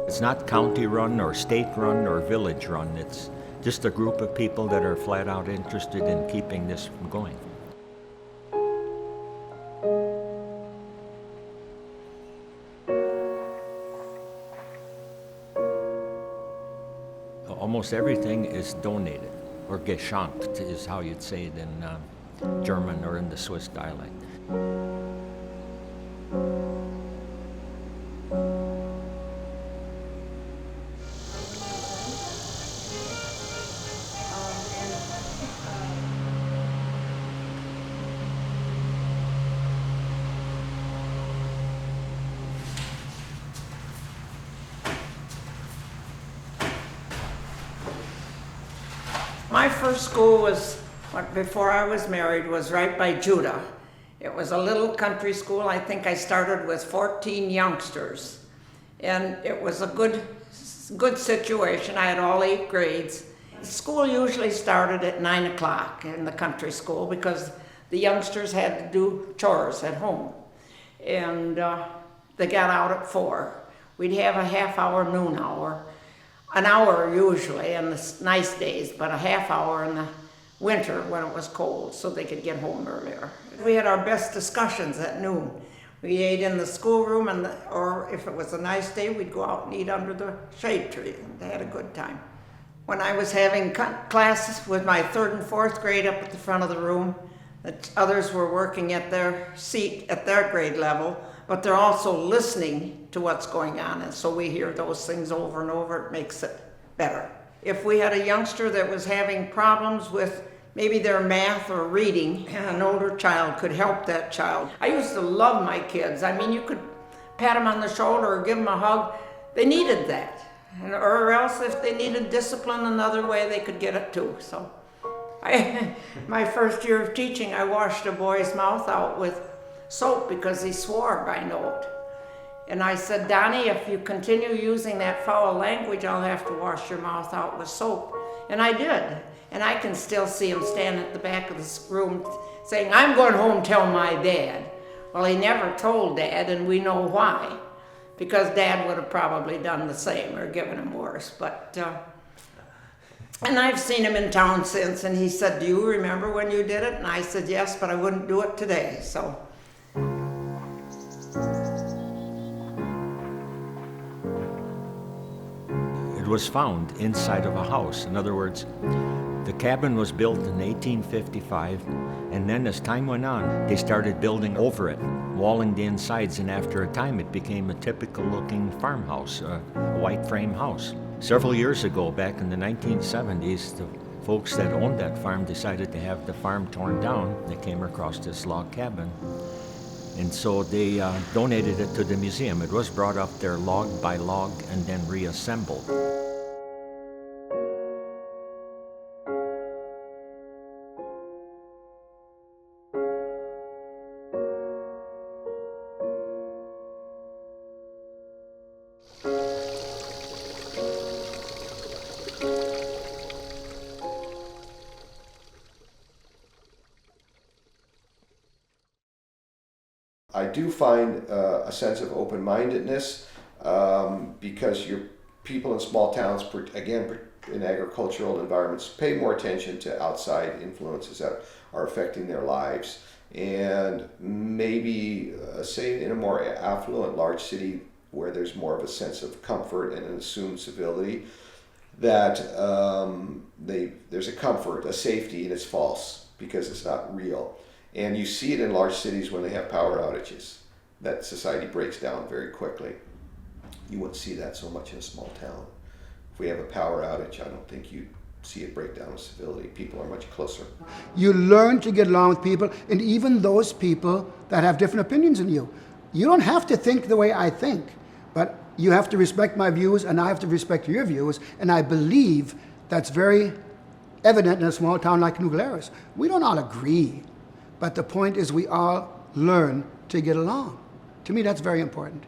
It's not county run or state run or village run. It's just a group of people that are flat out interested in keeping this going. Almost everything is donated, or geschenkt is how you'd say it in German or in the Swiss dialect. My first school was, before I was married, was right by Judah. It was a little country school. I think I started with 14 youngsters. And it was a good situation. I had all 8 grades. School usually started at 9 o'clock in the country school because the youngsters had to do chores at home. And they got out at 4. We'd have a half-hour noon hour. An hour usually in the nice days, but a half hour in the winter when it was cold so they could get home earlier. We had our best discussions at noon. We ate in the schoolroom, or if it was a nice day, we'd go out and eat under the shade tree. They had a good time. When I was having classes with my 3rd and 4th grade up at the front of the room, the others were working at their seat at their grade level, but they're also listening to what's going on, and so we hear those things over and over. It makes it better. If we had a youngster that was having problems with maybe their math or reading, and an older child could help that child. I used to love my kids. I mean, you could pat them on the shoulder or give them a hug. They needed that. Or else if they needed discipline another way, they could get it too. So my first year of teaching, I washed a boy's mouth out with soap because he swore by note. And I said, Donnie, if you continue using that foul language, I'll have to wash your mouth out with soap. And I did. And I can still see him stand at the back of the room saying, I'm going home, tell my dad. Well, he never told Dad, and we know why. Because Dad would have probably done the same or given him worse. But, and I've seen him in town since, and he said, do you remember when you did it? And I said, yes, but I wouldn't do it today, so. It was found inside of a house. In other words, the cabin was built in 1855, and then as time went on, they started building over it, walling the insides, and after a time it became a typical looking farmhouse, a white frame house. Several years ago, back in the 1970s, the folks that owned that farm decided to have the farm torn down. They came across this log cabin, and so they donated it to the museum. It was brought up there log by log and then reassembled. I do find a sense of open-mindedness because your people in small towns, again, in agricultural environments, pay more attention to outside influences that are affecting their lives. And maybe, say, in a more affluent large city where there's more of a sense of comfort and an assumed civility, that there's a comfort, a safety, and it's false because it's not real. And you see it in large cities when they have power outages, that society breaks down very quickly. You wouldn't see that so much in a small town. If we have a power outage, I don't think you'd see it break down with civility. People are much closer. You learn to get along with people, and even those people that have different opinions than you. You don't have to think the way I think, but you have to respect my views, and I have to respect your views, and I believe that's very evident in a small town like New Glarus. We don't all agree. But the point is we all learn to get along. To me, that's very important.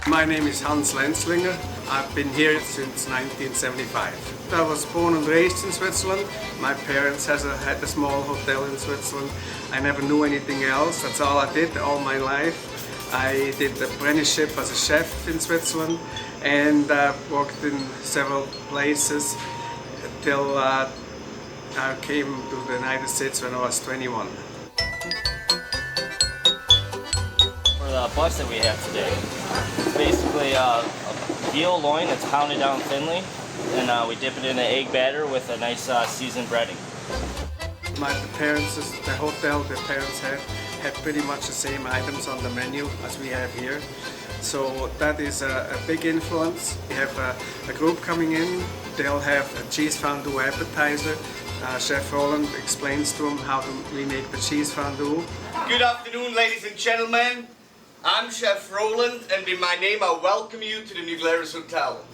My name is Hans Lenzlinger. I've been here since 1975. I was born and raised in Switzerland. My parents had a small hotel in Switzerland. I never knew anything else. That's all I did all my life. I did the apprenticeship as a chef in Switzerland and worked in several places until I came to the United States when I was 21. For the bus that we have today, it's basically a veal loin that's pounded down thinly, and we dip it in an egg batter with a nice seasoned breading. The hotel the parents had pretty much the same items on the menu as we have here. So that is a big influence. We have a group coming in. They'll have a cheese fondue appetizer. Chef Roland explains to them how we make the cheese fondue. Good afternoon, ladies and gentlemen. I'm Chef Roland, and in my name I welcome you to the New Glarus Hotel.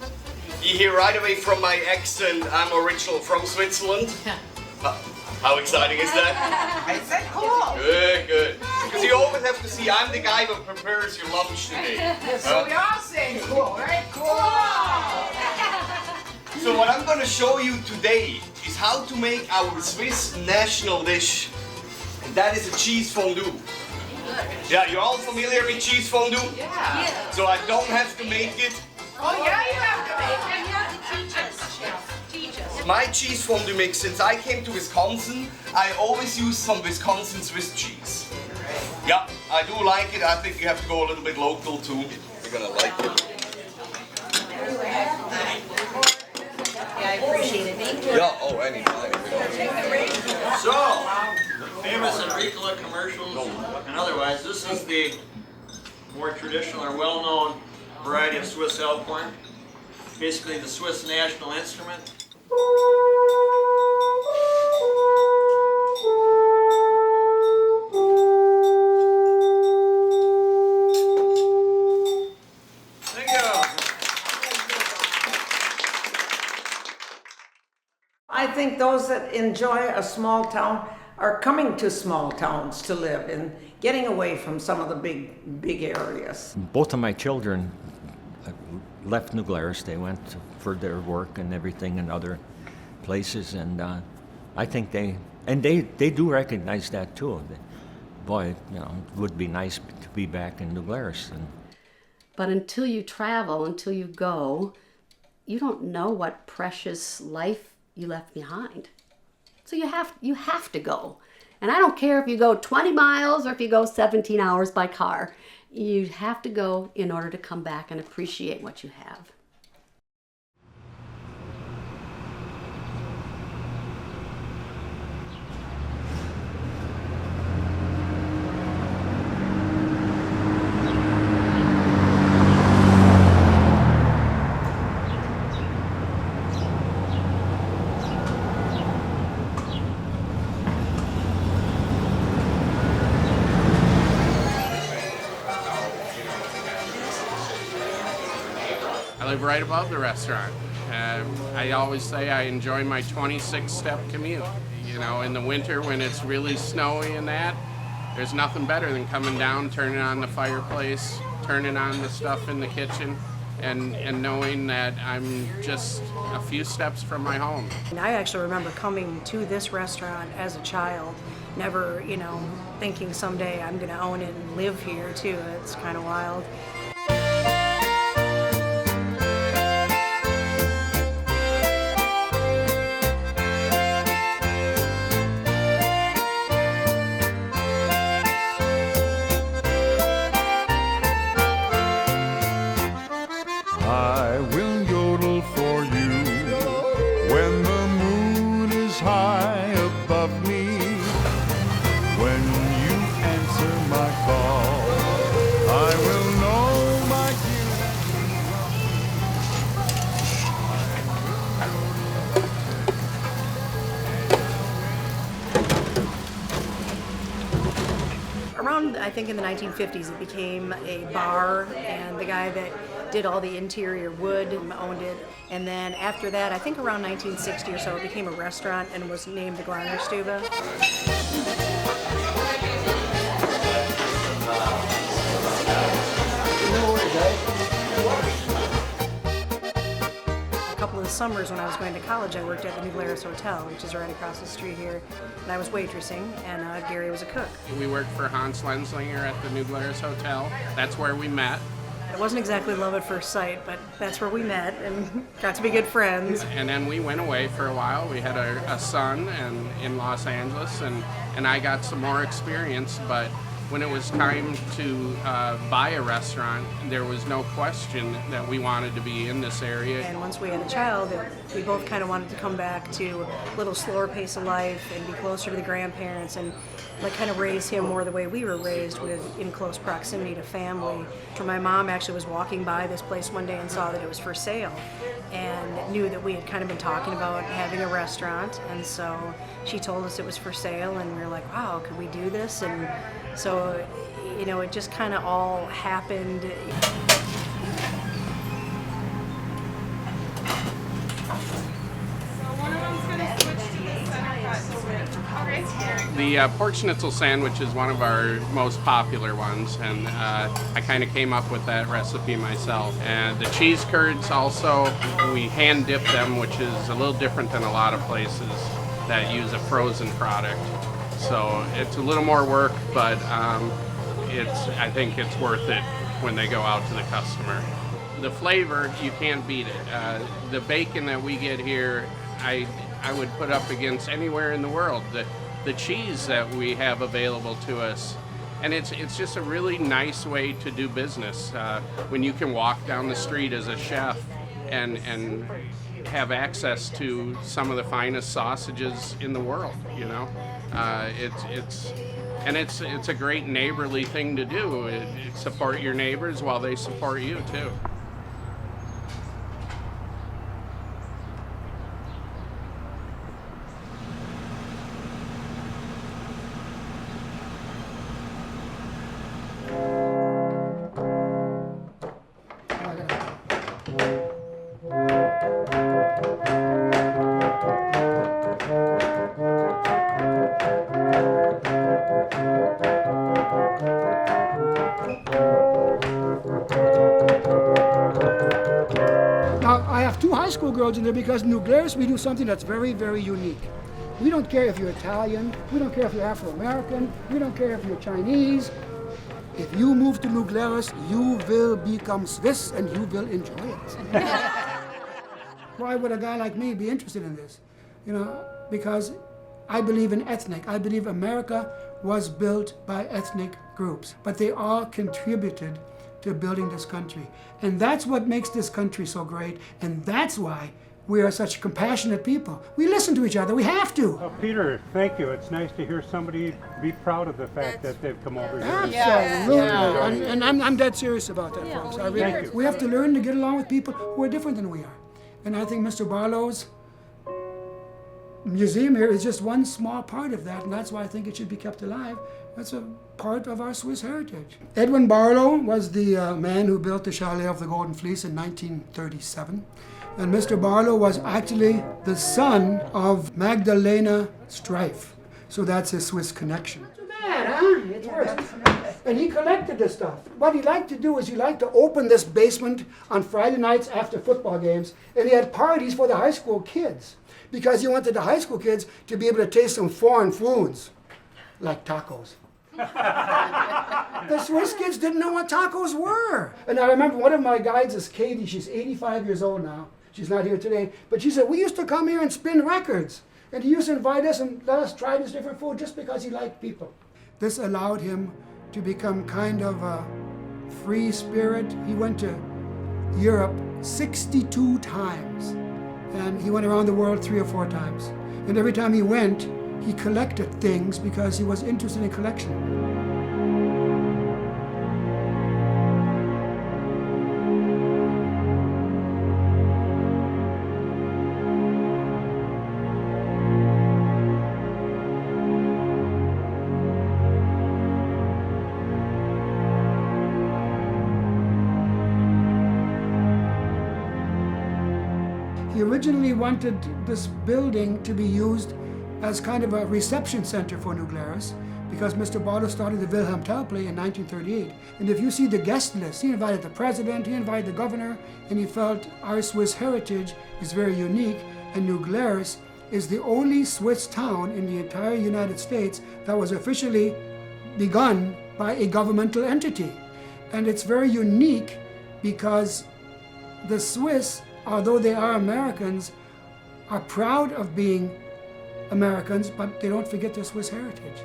You hear right away from my accent, I'm original from Switzerland. How exciting is that? I said cool. Good, good. Because you always have to see, I'm the guy who prepares your lunch today. So we all say cool, right? Cool. So what I'm going to show you today is how to make our Swiss national dish. And that is a cheese fondue. Yeah, you're all familiar with cheese fondue? Yeah. So I don't have to make it. Oh yeah, you have to make it. You have to teach us, chef. Teach us. My cheese fondue mix, since I came to Wisconsin, I always use some Wisconsin Swiss cheese. Yeah, I do like it. I think you have to go a little bit local too. You're gonna like it. Yeah, I appreciate it. Thank you. Yeah, oh, anytime. So, famous Enricola commercials and otherwise, this is the more traditional or well-known variety of Swiss elkhorn. Basically the Swiss national instrument. Thank you. I think those that enjoy a small town are coming to small towns to live and getting away from some of the big areas. Both of my children left New Glarus. They went for their work and everything in other places, and I think they do recognize that too. Boy, you know, it would be nice to be back in New Glarus. But until you travel, until you go, you don't know what precious life you left behind. So you have to go. And I don't care if you go 20 miles or if you go 17 hours by car. You have to go in order to come back and appreciate what you have. I live right above the restaurant. I always say I enjoy my 26-step commute. You know, in the winter when it's really snowy and that, there's nothing better than coming down, turning on the fireplace, turning on the stuff in the kitchen, and knowing that I'm just a few steps from my home. And I actually remember coming to this restaurant as a child, never, you know, thinking someday I'm going to own it and live here too. It's kind of wild. I will yodel for you when the moon is high above me. When you answer my call, I will know my Around, I think in the 1950s, it became a bar, and the guy that did all the interior wood owned it. And then after that, I think around 1960 or so, it became a restaurant and was named the Glarnerstube. A couple of the summers when I was going to college, I worked at the New Glarus Hotel, which is right across the street here, and I was waitressing, and Gary was a cook. We worked for Hans Lenzlinger at the New Glarus Hotel. That's where we met. It wasn't exactly love at first sight, but that's where we met and got to be good friends. And then we went away for a while. We had a son in Los Angeles, and I got some more experience. But when it was time to buy a restaurant, there was no question that we wanted to be in this area. And once we had a child, we both kind of wanted to come back to a little slower pace of life and be closer to the grandparents and like kind of raise him more the way we were raised, with in close proximity to family. My mom actually was walking by this place one day and saw that it was for sale and knew that we had kind of been talking about having a restaurant, and so she told us it was for sale, and we were like, wow, could we do this? And so, you know, it just kind of all happened. The pork schnitzel sandwich is one of our most popular ones, and I kind of came up with that recipe myself. And the cheese curds also, we hand dip them, which is a little different than a lot of places that use a frozen product. So it's a little more work, but I think it's worth it when they go out to the customer. The flavor, you can't beat it. The bacon that we get here, I would put up against anywhere in the world. The cheese that we have available to us, and it's just a really nice way to do business when you can walk down the street as a chef and have access to some of the finest sausages in the world. You know, it's a great neighborly thing to do. Support your neighbors while they support you too. Girls in there because in New Glarus we do something that's very, very unique. We don't care if you're Italian, we don't care if you're Afro-American, we don't care if you're Chinese. If you move to New Glarus, you will become Swiss and you will enjoy it. Why would a guy like me be interested in this? You know, because I believe in ethnic. I believe America was built by ethnic groups, but they all contributed to building this country. And that's what makes this country so great, and that's why we are such compassionate people. We listen to each other, we have to. Peter, thank you. It's nice to hear somebody be proud of the fact that they've come over here. Absolutely, and I'm dead serious about that, folks. I really, we have to learn to get along with people who are different than we are. And I think Mr. Barlow's museum here is just one small part of that, and that's why I think it should be kept alive. That's a part of our Swiss heritage. Edwin Barlow was the man who built the Chalet of the Golden Fleece in 1937. And Mr. Barlow was actually the son of Magdalena Streif. So that's his Swiss connection. Bad, huh? It's worse. And he collected this stuff. What he liked to do is he liked to open this basement on Friday nights after football games, and he had parties for the high school kids because he wanted the high school kids to be able to taste some foreign foods, like tacos. The Swiss kids didn't know what tacos were. And I remember one of my guides is Katie. She's 85 years old now. She's not here today. But she said, we used to come here and spin records. And he used to invite us and let us try this different food just because he liked people. This allowed him to become kind of a free spirit. He went to Europe 62 times. And he went around the world 3 or 4 times. And every time he went, he collected things because he was interested in collection. He originally wanted this building to be used as kind of a reception center for New Glarus because Mr. Barlow started the Wilhelm Tell play in 1938. And if you see the guest list, he invited the president, he invited the governor, and he felt our Swiss heritage is very unique, and New Glarus is the only Swiss town in the entire United States that was officially begun by a governmental entity. And it's very unique because the Swiss, although they are Americans, are proud of being Americans, but they don't forget their Swiss heritage.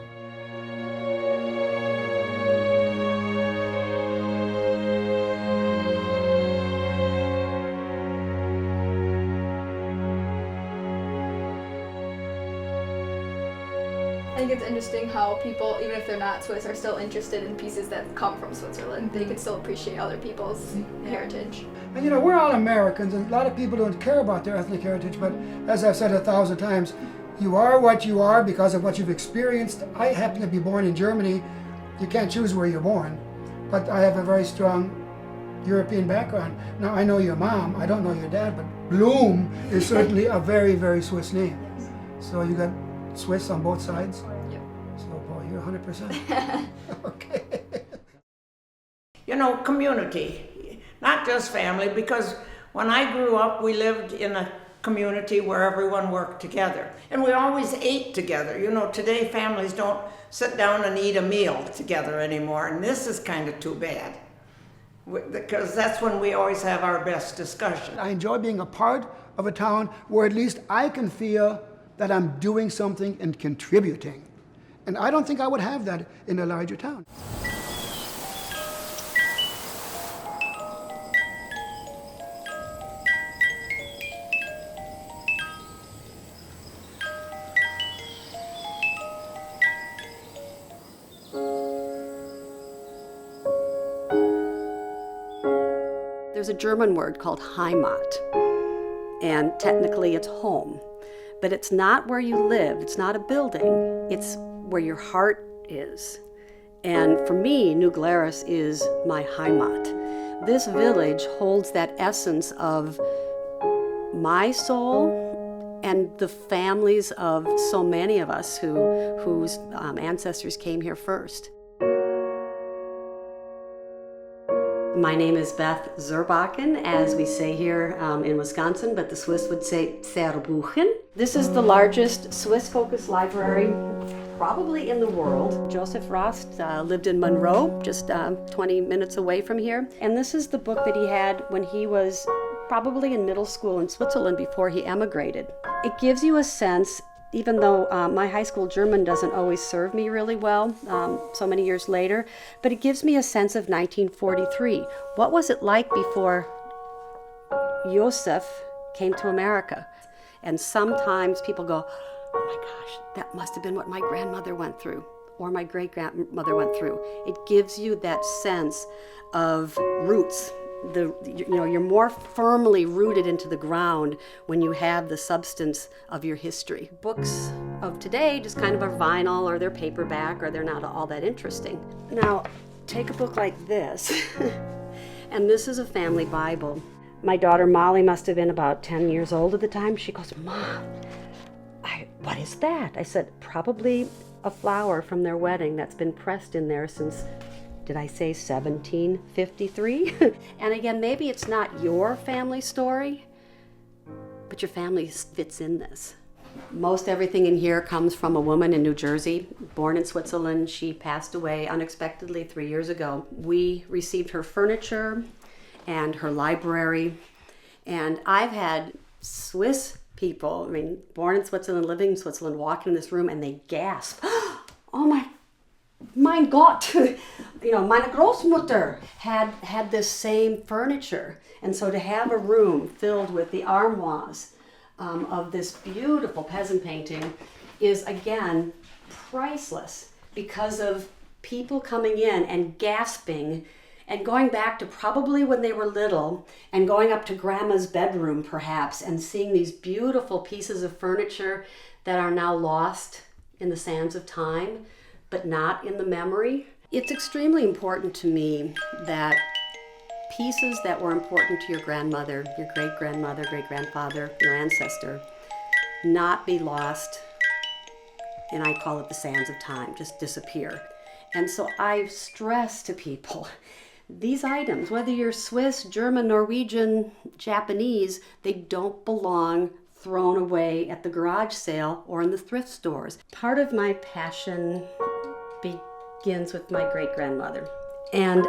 I think it's interesting how people, even if they're not Swiss, are still interested in pieces that come from Switzerland. They can still appreciate other people's heritage. And you know, we're all Americans, and a lot of people don't care about their ethnic heritage, but as I've said 1,000 times, you are what you are because of what you've experienced. I happen to be born in Germany. You can't choose where you're born, but I have a very strong European background. Now, I know your mom, I don't know your dad, but Blum is certainly a very, very Swiss name. So you got Swiss on both sides? Yep. you're 100%. You know, community, not just family, because when I grew up, we lived in a community where everyone worked together. And we always ate together. You know, today families don't sit down and eat a meal together anymore, and this is kind of too bad. Because that's when we always have our best discussion. I enjoy being a part of a town where at least I can feel that I'm doing something and contributing. And I don't think I would have that in a larger town. There's a German word called Heimat, and technically it's home. But it's not where you live, it's not a building, it's where your heart is. And for me, New Glarus is my Heimat. This village holds that essence of my soul and the families of so many of us whose ancestors came here first. My name is Beth Zurbachen, as we say here in Wisconsin, but the Swiss would say Zerbuchen. This is the largest Swiss-focused library probably in the world. Joseph Rost lived in Monroe, just 20 minutes away from here. And this is the book that he had when he was probably in middle school in Switzerland before he emigrated. It gives you a sense, even though my high school German doesn't always serve me really well so many years later, but it gives me a sense of 1943. What was it like before Joseph came to America? And sometimes people go, oh my gosh, that must have been what my grandmother went through, or my great-grandmother went through. It gives you that sense of roots. You're more firmly rooted into the ground when you have the substance of your history. Books of today just kind of are vinyl, or they're paperback, or they're not all that interesting. Now, take a book like this, and this is a family Bible. My daughter Molly must have been about 10 years old at the time. She goes, Mom, what is that? I said, probably a flower from their wedding that's been pressed in there since, did I say 1753? And again, maybe it's not your family story, but your family fits in this. Most everything in here comes from a woman in New Jersey, born in Switzerland. She passed away unexpectedly 3 years ago. We received her furniture and her library, and I've had Swiss people, born in Switzerland, living in Switzerland, walk in this room and they gasp, oh mein Gott, meine Großmutter had this same furniture. And so to have a room filled with the armoires of this beautiful peasant painting is, again, priceless because of people coming in and gasping and going back to probably when they were little and going up to grandma's bedroom perhaps and seeing these beautiful pieces of furniture that are now lost in the sands of time, but not in the memory. It's extremely important to me that pieces that were important to your grandmother, your great-grandmother, great-grandfather, your ancestor, not be lost, and I call it the sands of time, just disappear. And so I stress to people, these items, whether you're Swiss, German, Norwegian, Japanese, they don't belong thrown away at the garage sale or in the thrift stores. Part of my passion begins with my great-grandmother. And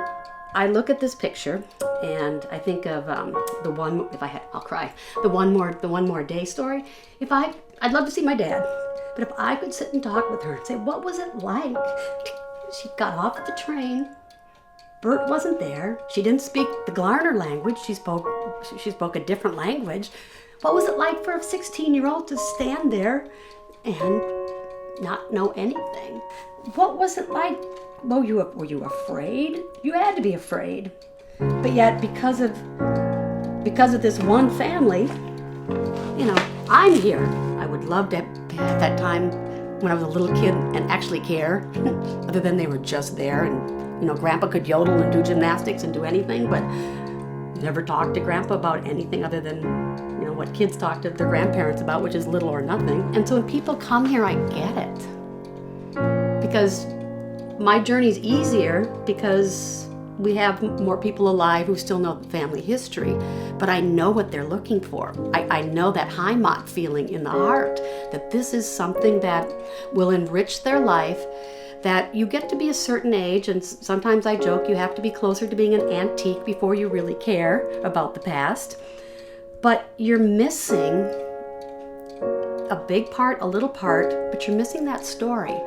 I look at this picture and I think of the one more day story. I'd love to see my dad, but if I could sit and talk with her and say, what was it like? She got off the train. Bert wasn't there. She didn't speak the Glarner language. She spoke a different language. What was it like for a 16-year-old to stand there and not know anything? What was it like? Were you afraid? You had to be afraid. But yet, because of this one family, I'm here. I would love to have that time when I was a little kid and actually care, other than they were just there and, Grandpa could yodel and do gymnastics and do anything, but never talked to Grandpa about anything other than, what kids talk to their grandparents about, which is little or nothing. And so when people come here, I get it. Because My journey's easier because we have more people alive who still know the family history, but I know what they're looking for. I know that Heimat feeling in the heart, that this is something that will enrich their life, that you get to be a certain age, and sometimes I joke you have to be closer to being an antique before you really care about the past, but you're missing a big part, a little part, but you're missing that story.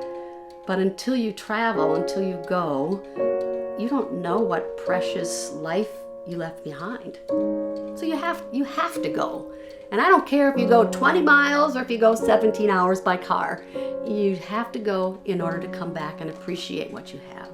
But until you travel, until you go, you don't know what precious life you left behind. So you have to go. And I don't care if you go 20 miles or if you go 17 hours by car. You have to go in order to come back and appreciate what you have.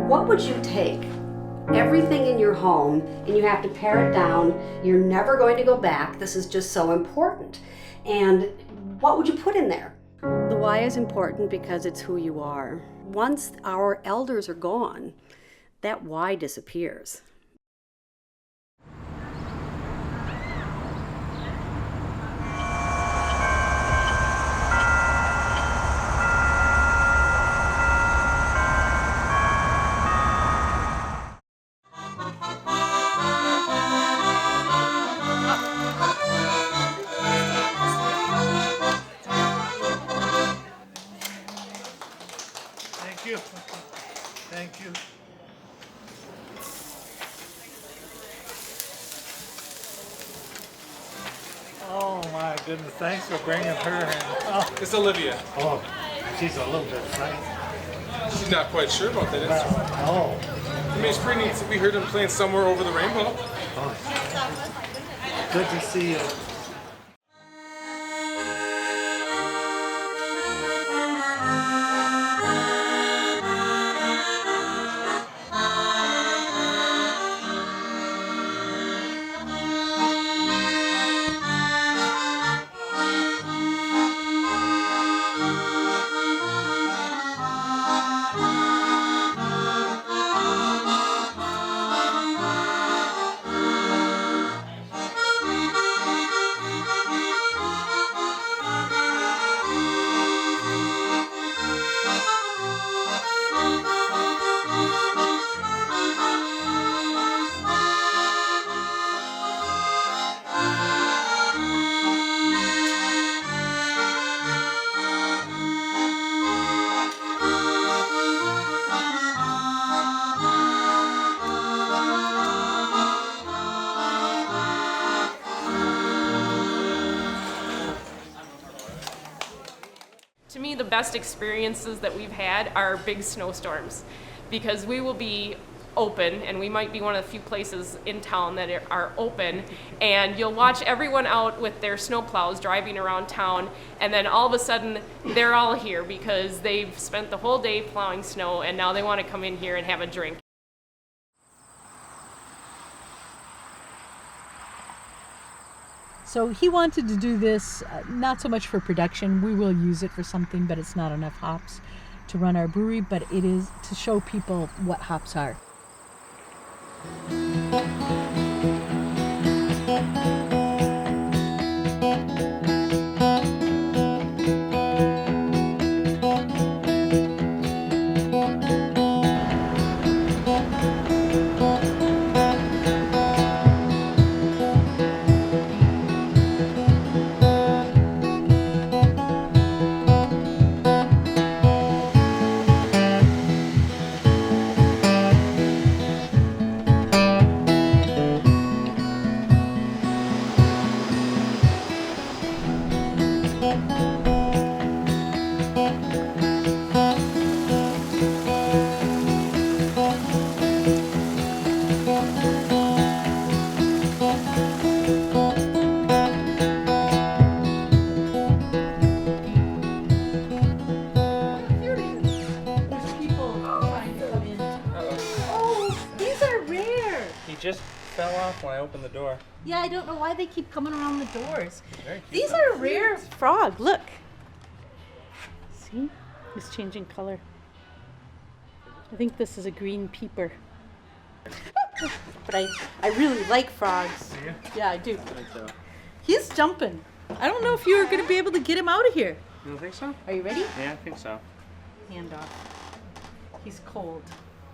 What would you take? Everything in your home, and you have to pare it down. You're never going to go back. This is just so important. And what would you put in there? The why is important because it's who you are. Once our elders are gone, that why disappears. Thank you. Thank you. Oh my goodness, thanks for bringing her in. Oh. It's Olivia. Oh, she's a little bit frightened. She's not quite sure about that, is she? Oh. I mean, it's pretty neat. We heard him playing Somewhere Over the Rainbow. Oh. Good to see you. To me, the best experiences that we've had are big snowstorms, because we will be open, and we might be one of the few places in town that are open, and you'll watch everyone out with their snowplows driving around town, and then all of a sudden they're all here because they've spent the whole day plowing snow, and now they want to come in here and have a drink. So he wanted to do this, not so much for production. We will use it for something, but it's not enough hops to run our brewery, but it is to show people what hops are. Just fell off when I opened the door. Yeah, I don't know why they keep coming around the doors. Very cute. These are rare frog. Look. See? He's changing color. I think this is a green peeper. But I really like frogs. Do you? Yeah, I do. I think so. He's jumping. I don't know if you're going to be able to get him out of here. You don't think so? Are you ready? Yeah, I think so. Hand off. He's cold,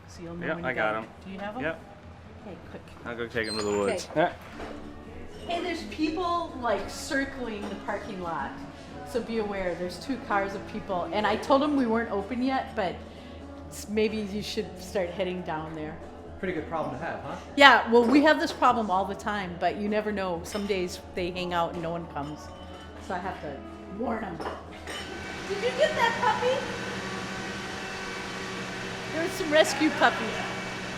so you'll know Yep, when I you got go. him. Do you have him? Yep. Okay, quick. I'll go take him to the woods. Okay. Hey, there's people like circling the parking lot. So be aware, there's 2 cars of people. And I told them we weren't open yet, but maybe you should start heading down there. Pretty good problem to have, huh? Yeah, well, we have this problem all the time, but you never know. Some days they hang out and no one comes. So I have to warn them. Did you get that puppy? There's some rescue puppies.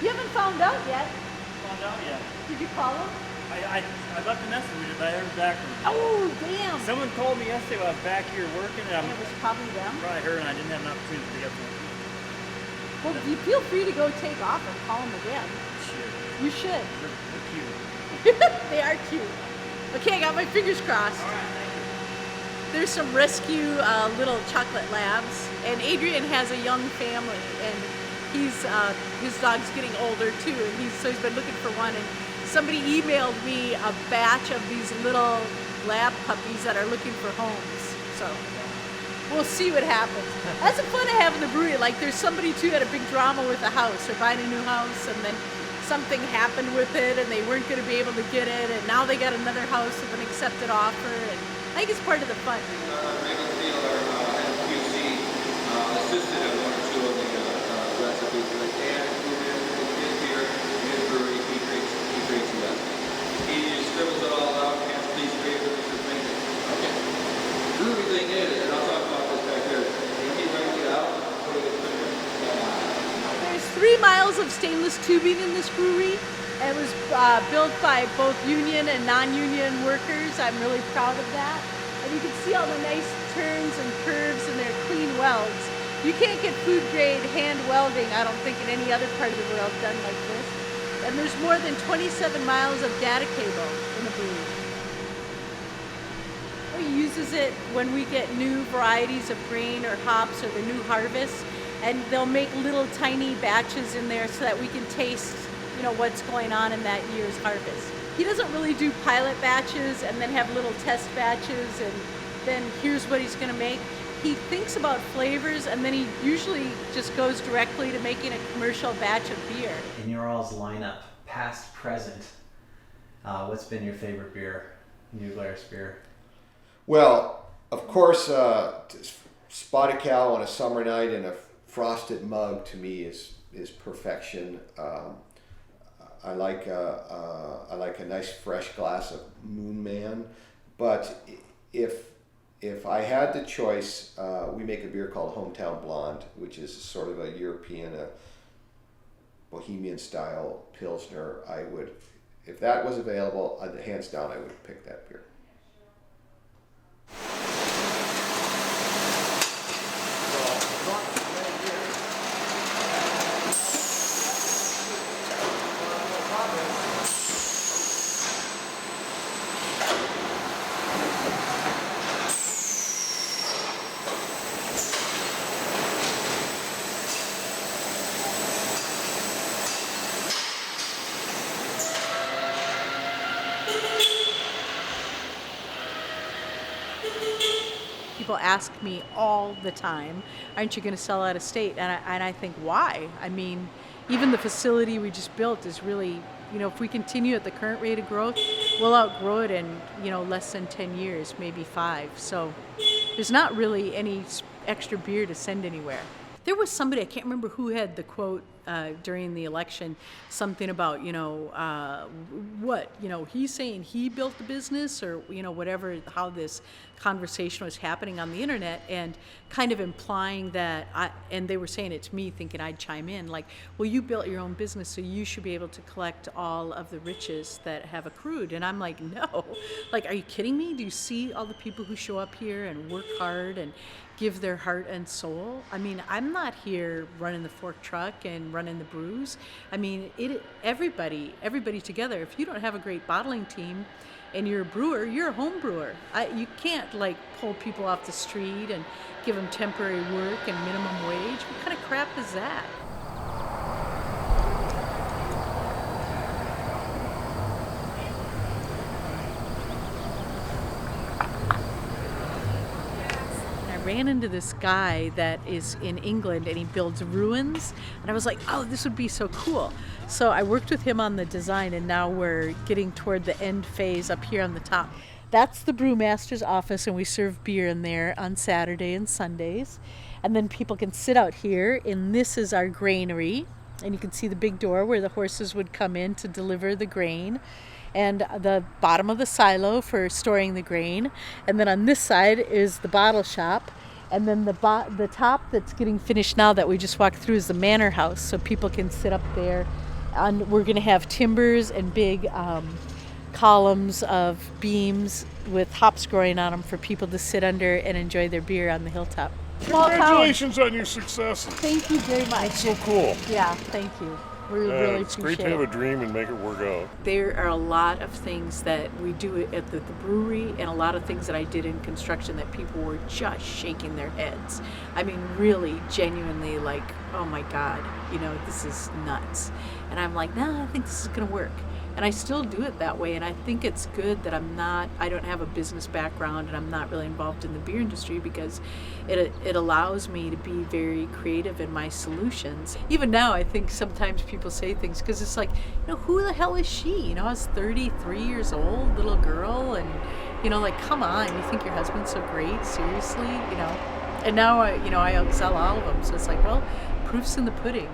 You haven't found out yet. Found out yet. Did you call him? I left a message with it, but I heard back from him. Oh, damn. Someone called me yesterday while I was back here working, and It was probably them. probably her, and I didn't have an opportunity to pick up the phone. Well, you feel free to go take off and call him again. Shit. You should. They're cute. They are cute. Okay, I got my fingers crossed. There's some rescue little chocolate labs, and Adrian has a young family, and his dog's getting older too, and so he's been looking for one. And somebody emailed me a batch of these little lab puppies that are looking for homes. So we'll see what happens. That's the fun of having the brewery. Like there's somebody too had a big drama with the house. They're buying a new house, and then something happened with it, and they weren't going to be able to get it, and now they got another house with an accepted offer. And I think it's part of the fun. Assisted at 1 or 2 of the recipes, like Dan included in beer, in his brewery, he creates the recipe. He scribbles it all out, hands these papers, and things. Okay. Brewery thing is, and I'll talk about this back there, when he brings it out, put it in the There's 3 miles of stainless tubing in this brewery. It was built by both union and non-union workers. I'm really proud of that. And you can see all the nice turns and curves, and they're clean welds. You can't get food grade hand welding, I don't think, in any other part of the world done like this. And there's more than 27 miles of data cable in the brewery. He uses it when we get new varieties of grain or hops or the new harvest, and they'll make little tiny batches in there so that we can taste, what's going on in that year's harvest. He doesn't really do pilot batches and then have little test batches and then here's what he's going to make. He thinks about flavors, and then he usually just goes directly to making a commercial batch of beer. In your all's lineup, past, present, what's been your favorite beer, New Glarus beer? Well, of course, Spotted Cow on a summer night in a frosted mug to me is perfection. I like a nice fresh glass of Moon Man, but if I had the choice, we make a beer called Hometown Blonde, which is sort of a European, bohemian style Pilsner. I would, if that was available, hands down, I would pick that beer. People ask me all the time, aren't you going to sell out of state? And I think, why? I mean, even the facility we just built is really, if we continue at the current rate of growth, we'll outgrow it in, less than 10 years, maybe 5. So there's not really any extra beer to send anywhere. There was somebody, I can't remember who had the quote during the election, something about, he's saying he built the business or, whatever, how this conversation was happening on the internet, and kind of implying that, and they were saying it to me thinking I'd chime in, like, well, you built your own business, so you should be able to collect all of the riches that have accrued. And I'm like, no, like, are you kidding me? Do you see all the people who show up here and work hard and give their heart and soul? I mean, I'm not here running the fork truck and running the brews. I mean, everybody together. If you don't have a great bottling team and you're a brewer, you're a home brewer. You can't pull people off the street and give them temporary work and minimum wage. What kind of crap is that? ran into this guy that is in England and he builds ruins. And I was like, oh, this would be so cool. So I worked with him on the design, and now we're getting toward the end phase up here on the top. That's the brewmaster's office, and we serve beer in there on Saturday and Sundays. And then people can sit out here, and this is our granary. And you can see the big door where the horses would come in to deliver the grain. And the bottom of the silo for storing the grain. And then on this side is the bottle shop. And then the top that's getting finished now that we just walked through is the manor house, so people can sit up there. And we're going to have timbers and big columns of beams with hops growing on them for people to sit under and enjoy their beer on the hilltop. Congratulations on your success. Thank you very much. It's so cool. Yeah, thank you. We really it's appreciate great to have a dream and make it work out. There are a lot of things that we do at the brewery, and a lot of things that I did in construction that people were just shaking their heads. I mean, really, genuinely, like, oh my God, this is nuts. And I'm like, nah, I think this is gonna work. And I still do it that way, and I think it's good that I don't have a business background, and I'm not really involved in the beer industry, because it allows me to be very creative in my solutions. Even now, I think sometimes people say things, because it's like, who the hell is she? I was 33 years old, little girl, and, like, come on, you think your husband's so great? Seriously? And now, I outsell all of them, so it's like, well, proof's in the pudding.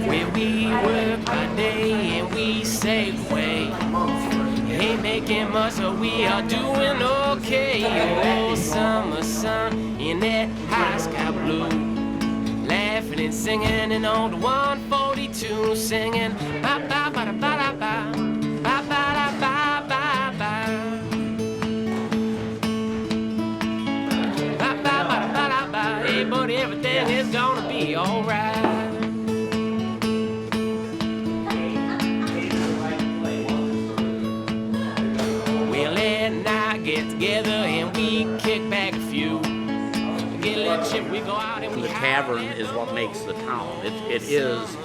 Where we work by day and we save away. Ain't making much, but we are doing okay. Oh, summer sun in that high sky blue. Laughing and singing and on the 142 singing. Ba ba ba da ba da ba. Ba ba da ba ba ba. Ba ba ba da ba da ba. Hey, but everything is gonna be alright. Get together and we kick back a few. Get a little chip, we go out and we the tavern is what makes the town. It is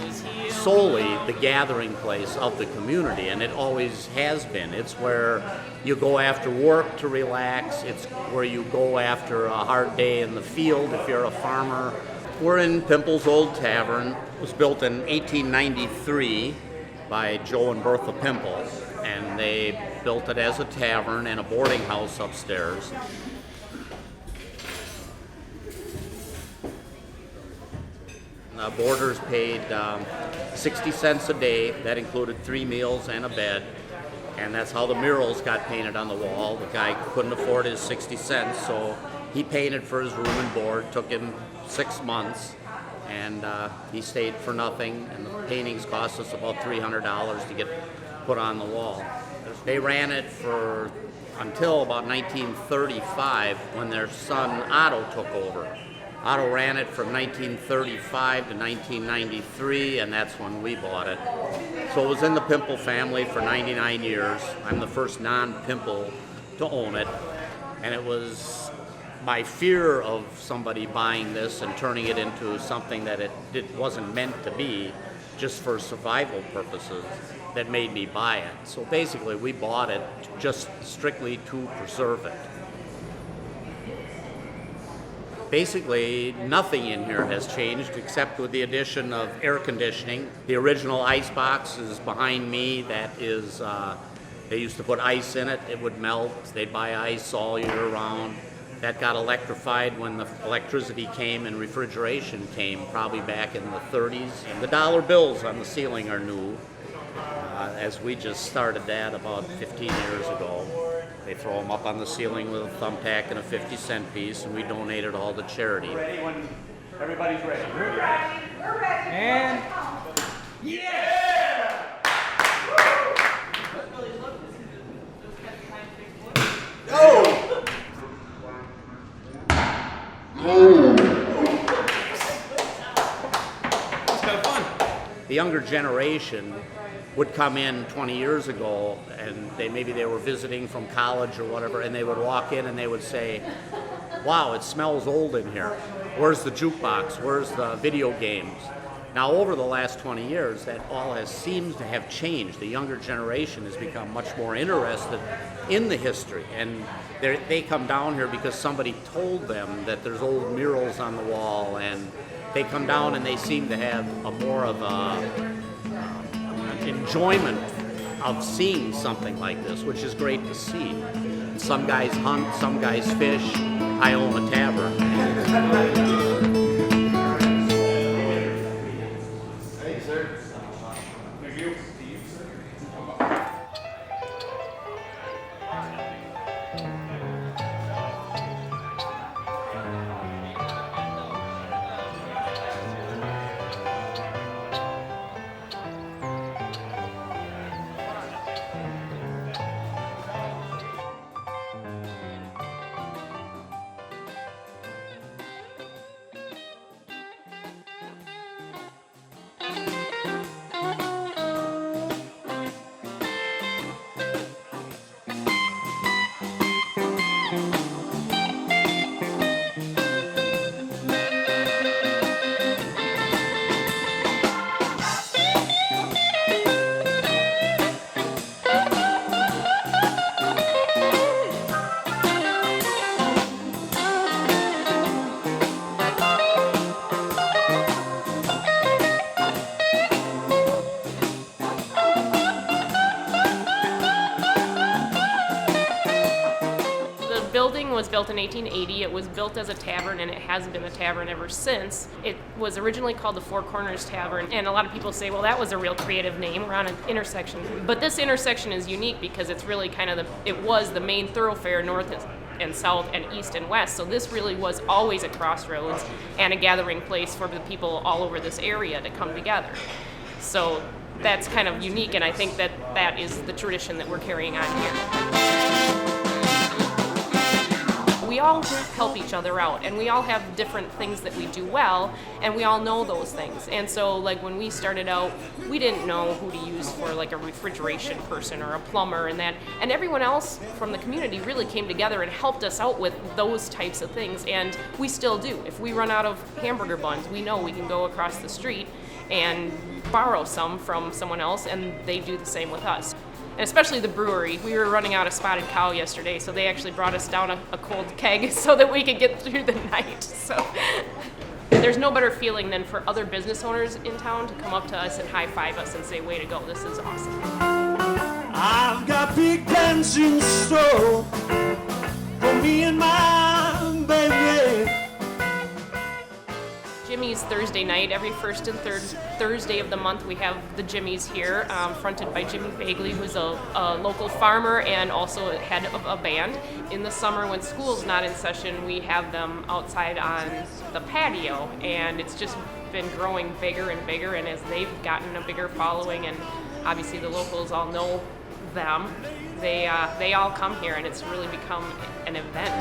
solely the gathering place of the community, and it always has been. It's where you go after work to relax. It's where you go after a hard day in the field if you're a farmer. We're in Pimple's Old Tavern. It was built in 1893 by Joe and Bertha Pimple, and they built it as a tavern and a boarding house upstairs. The boarders paid 60 cents a day. That included 3 meals and a bed, and that's how the murals got painted on the wall. The guy couldn't afford his 60 cents, so he painted for his room and board. Took him 6 months, and he stayed for nothing, and the paintings cost us about $300 to get put on the wall. They ran it for until about 1935, when their son Otto took over. Otto ran it from 1935 to 1993, and that's when we bought it. So it was in the Pimple family for 99 years. I'm the first non-Pimple to own it, and it was my fear of somebody buying this and turning it into something that it wasn't meant to be, just for survival purposes, that made me buy it. So basically we bought it just strictly to preserve it. Basically nothing in here has changed except with the addition of air conditioning. The original ice box is behind me. That is, they used to put ice in it, it would melt. They'd buy ice all year round. That got electrified when the electricity came and refrigeration came, probably back in the 30s. And the dollar bills on the ceiling are new, as we just started that about 15 years ago. They throw them up on the ceiling with a thumbtack and a 50-cent piece, and we donate it all to charity. Ready when everybody's ready. We're ready. We're ready. And yeah! Go! The younger generation would come in 20 years ago, and maybe they were visiting from college or whatever, and they would walk in and they would say, wow, it smells old in here. Where's the jukebox? Where's the video games? Now, over the last 20 years, that all seems to have changed. The younger generation has become much more interested in the history, and they come down here because somebody told them that there's old murals on the wall, and they come down and they seem to have more of an enjoyment of seeing something like this, which is great to see. And some guys hunt, some guys fish. I own a tavern. Hey, sir. Thank you. Was built in 1880. It was built as a tavern, and it has been a tavern ever since. It was originally called the Four Corners Tavern, and a lot of people say, well, that was a real creative name. We're on an intersection. But this intersection is unique because it's really kind of it was the main thoroughfare north and south and east and west. So this really was always a crossroads and a gathering place for the people all over this area to come together. So that's kind of unique, and I think that is the tradition that we're carrying on here. We all help each other out, and we all have different things that we do well, and we all know those things. And so, like, when we started out, we didn't know who to use for like a refrigeration person or a plumber and that, and everyone else from the community really came together and helped us out with those types of things, and we still do. If we run out of hamburger buns, we know we can go across the street and borrow some from someone else, and they do the same with us. And especially the brewery. We were running out of Spotted Cow yesterday, so they actually brought us down a cold keg so that we could get through the night. So there's no better feeling than for other business owners in town to come up to us and high-five us and say, way to go, this is awesome. I've got big plans in store for me and my baby. Jimmy's Thursday night. Every first and third Thursday of the month we have the Jimmy's here, fronted by Jimmy Bagley, who's a local farmer and also head of a band. In the summer when school's not in session, we have them outside on the patio, and it's just been growing bigger and bigger, and as they've gotten a bigger following, and obviously the locals all know them, they all come here, and it's really become an event.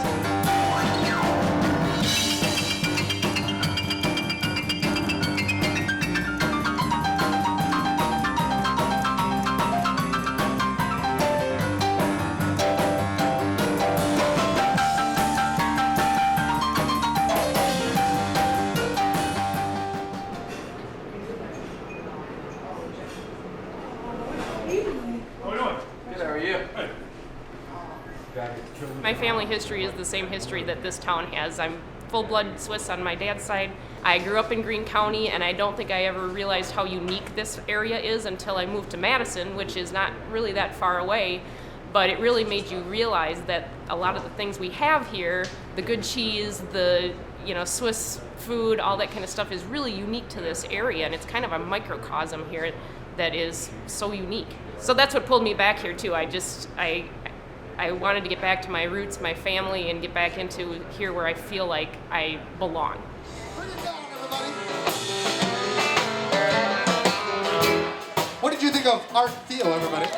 My family history is the same history that this town has. I'm full-blood Swiss on my dad's side. I grew up in Greene County, and I don't think I ever realized how unique this area is until I moved to Madison, which is not really that far away. but it really made you realize that a lot of the things we have here, the good cheese, the Swiss food, all that kind of stuff is really unique to this area, and it's kind of a microcosm here that is so unique. So that's what pulled me back here too. I wanted to get back to my roots, my family, and get back into here where I feel like I belong. What did you think of Art and Theo, everybody?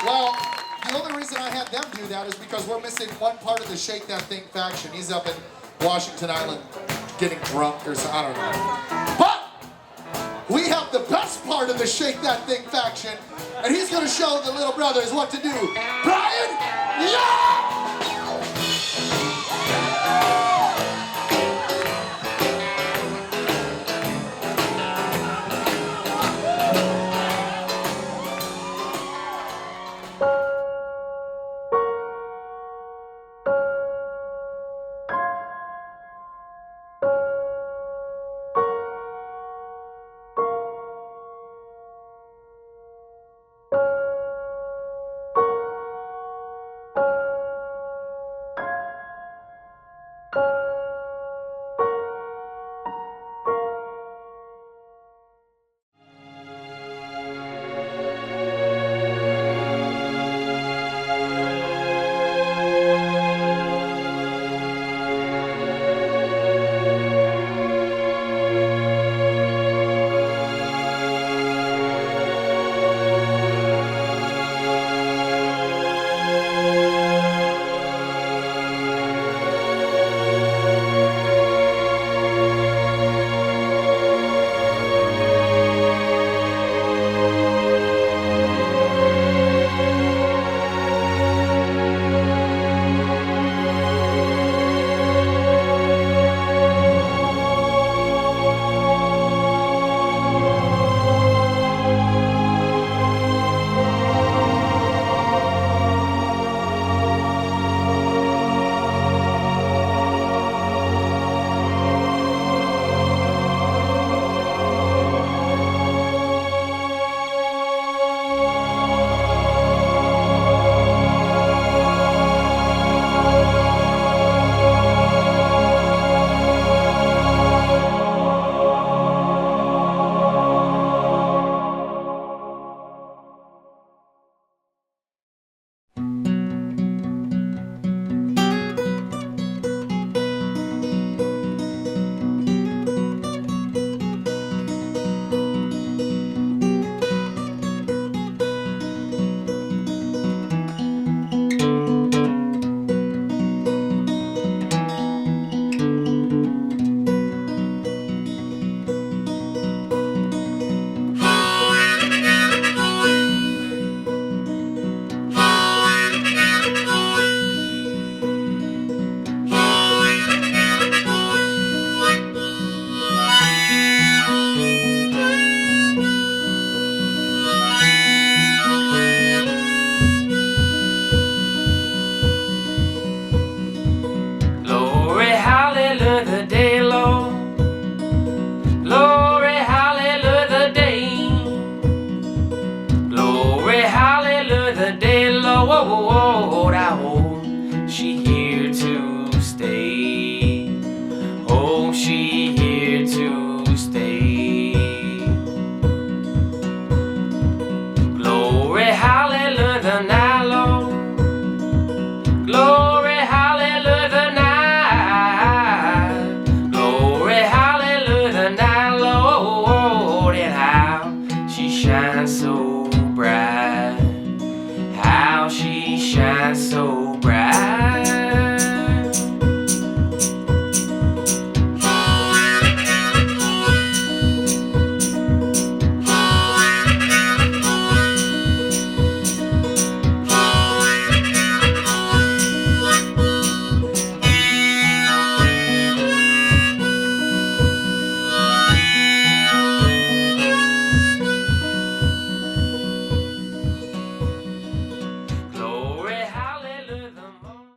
Well, the only reason I had them do that is because we're missing one part of the Shake That Thing faction. He's up in Washington Island getting drunk or something, I don't know. But we have the best part of the Shake That Thing faction, and he's going to show the little brothers what to do. Brian, yeah! Lord, I hope she here to stay. Oh, she here to stay. Glory, hallelujah, the night, Lord. Glory, hallelujah, the night. Glory, hallelujah, the night, Lord. And how she shines so bright. How she shines so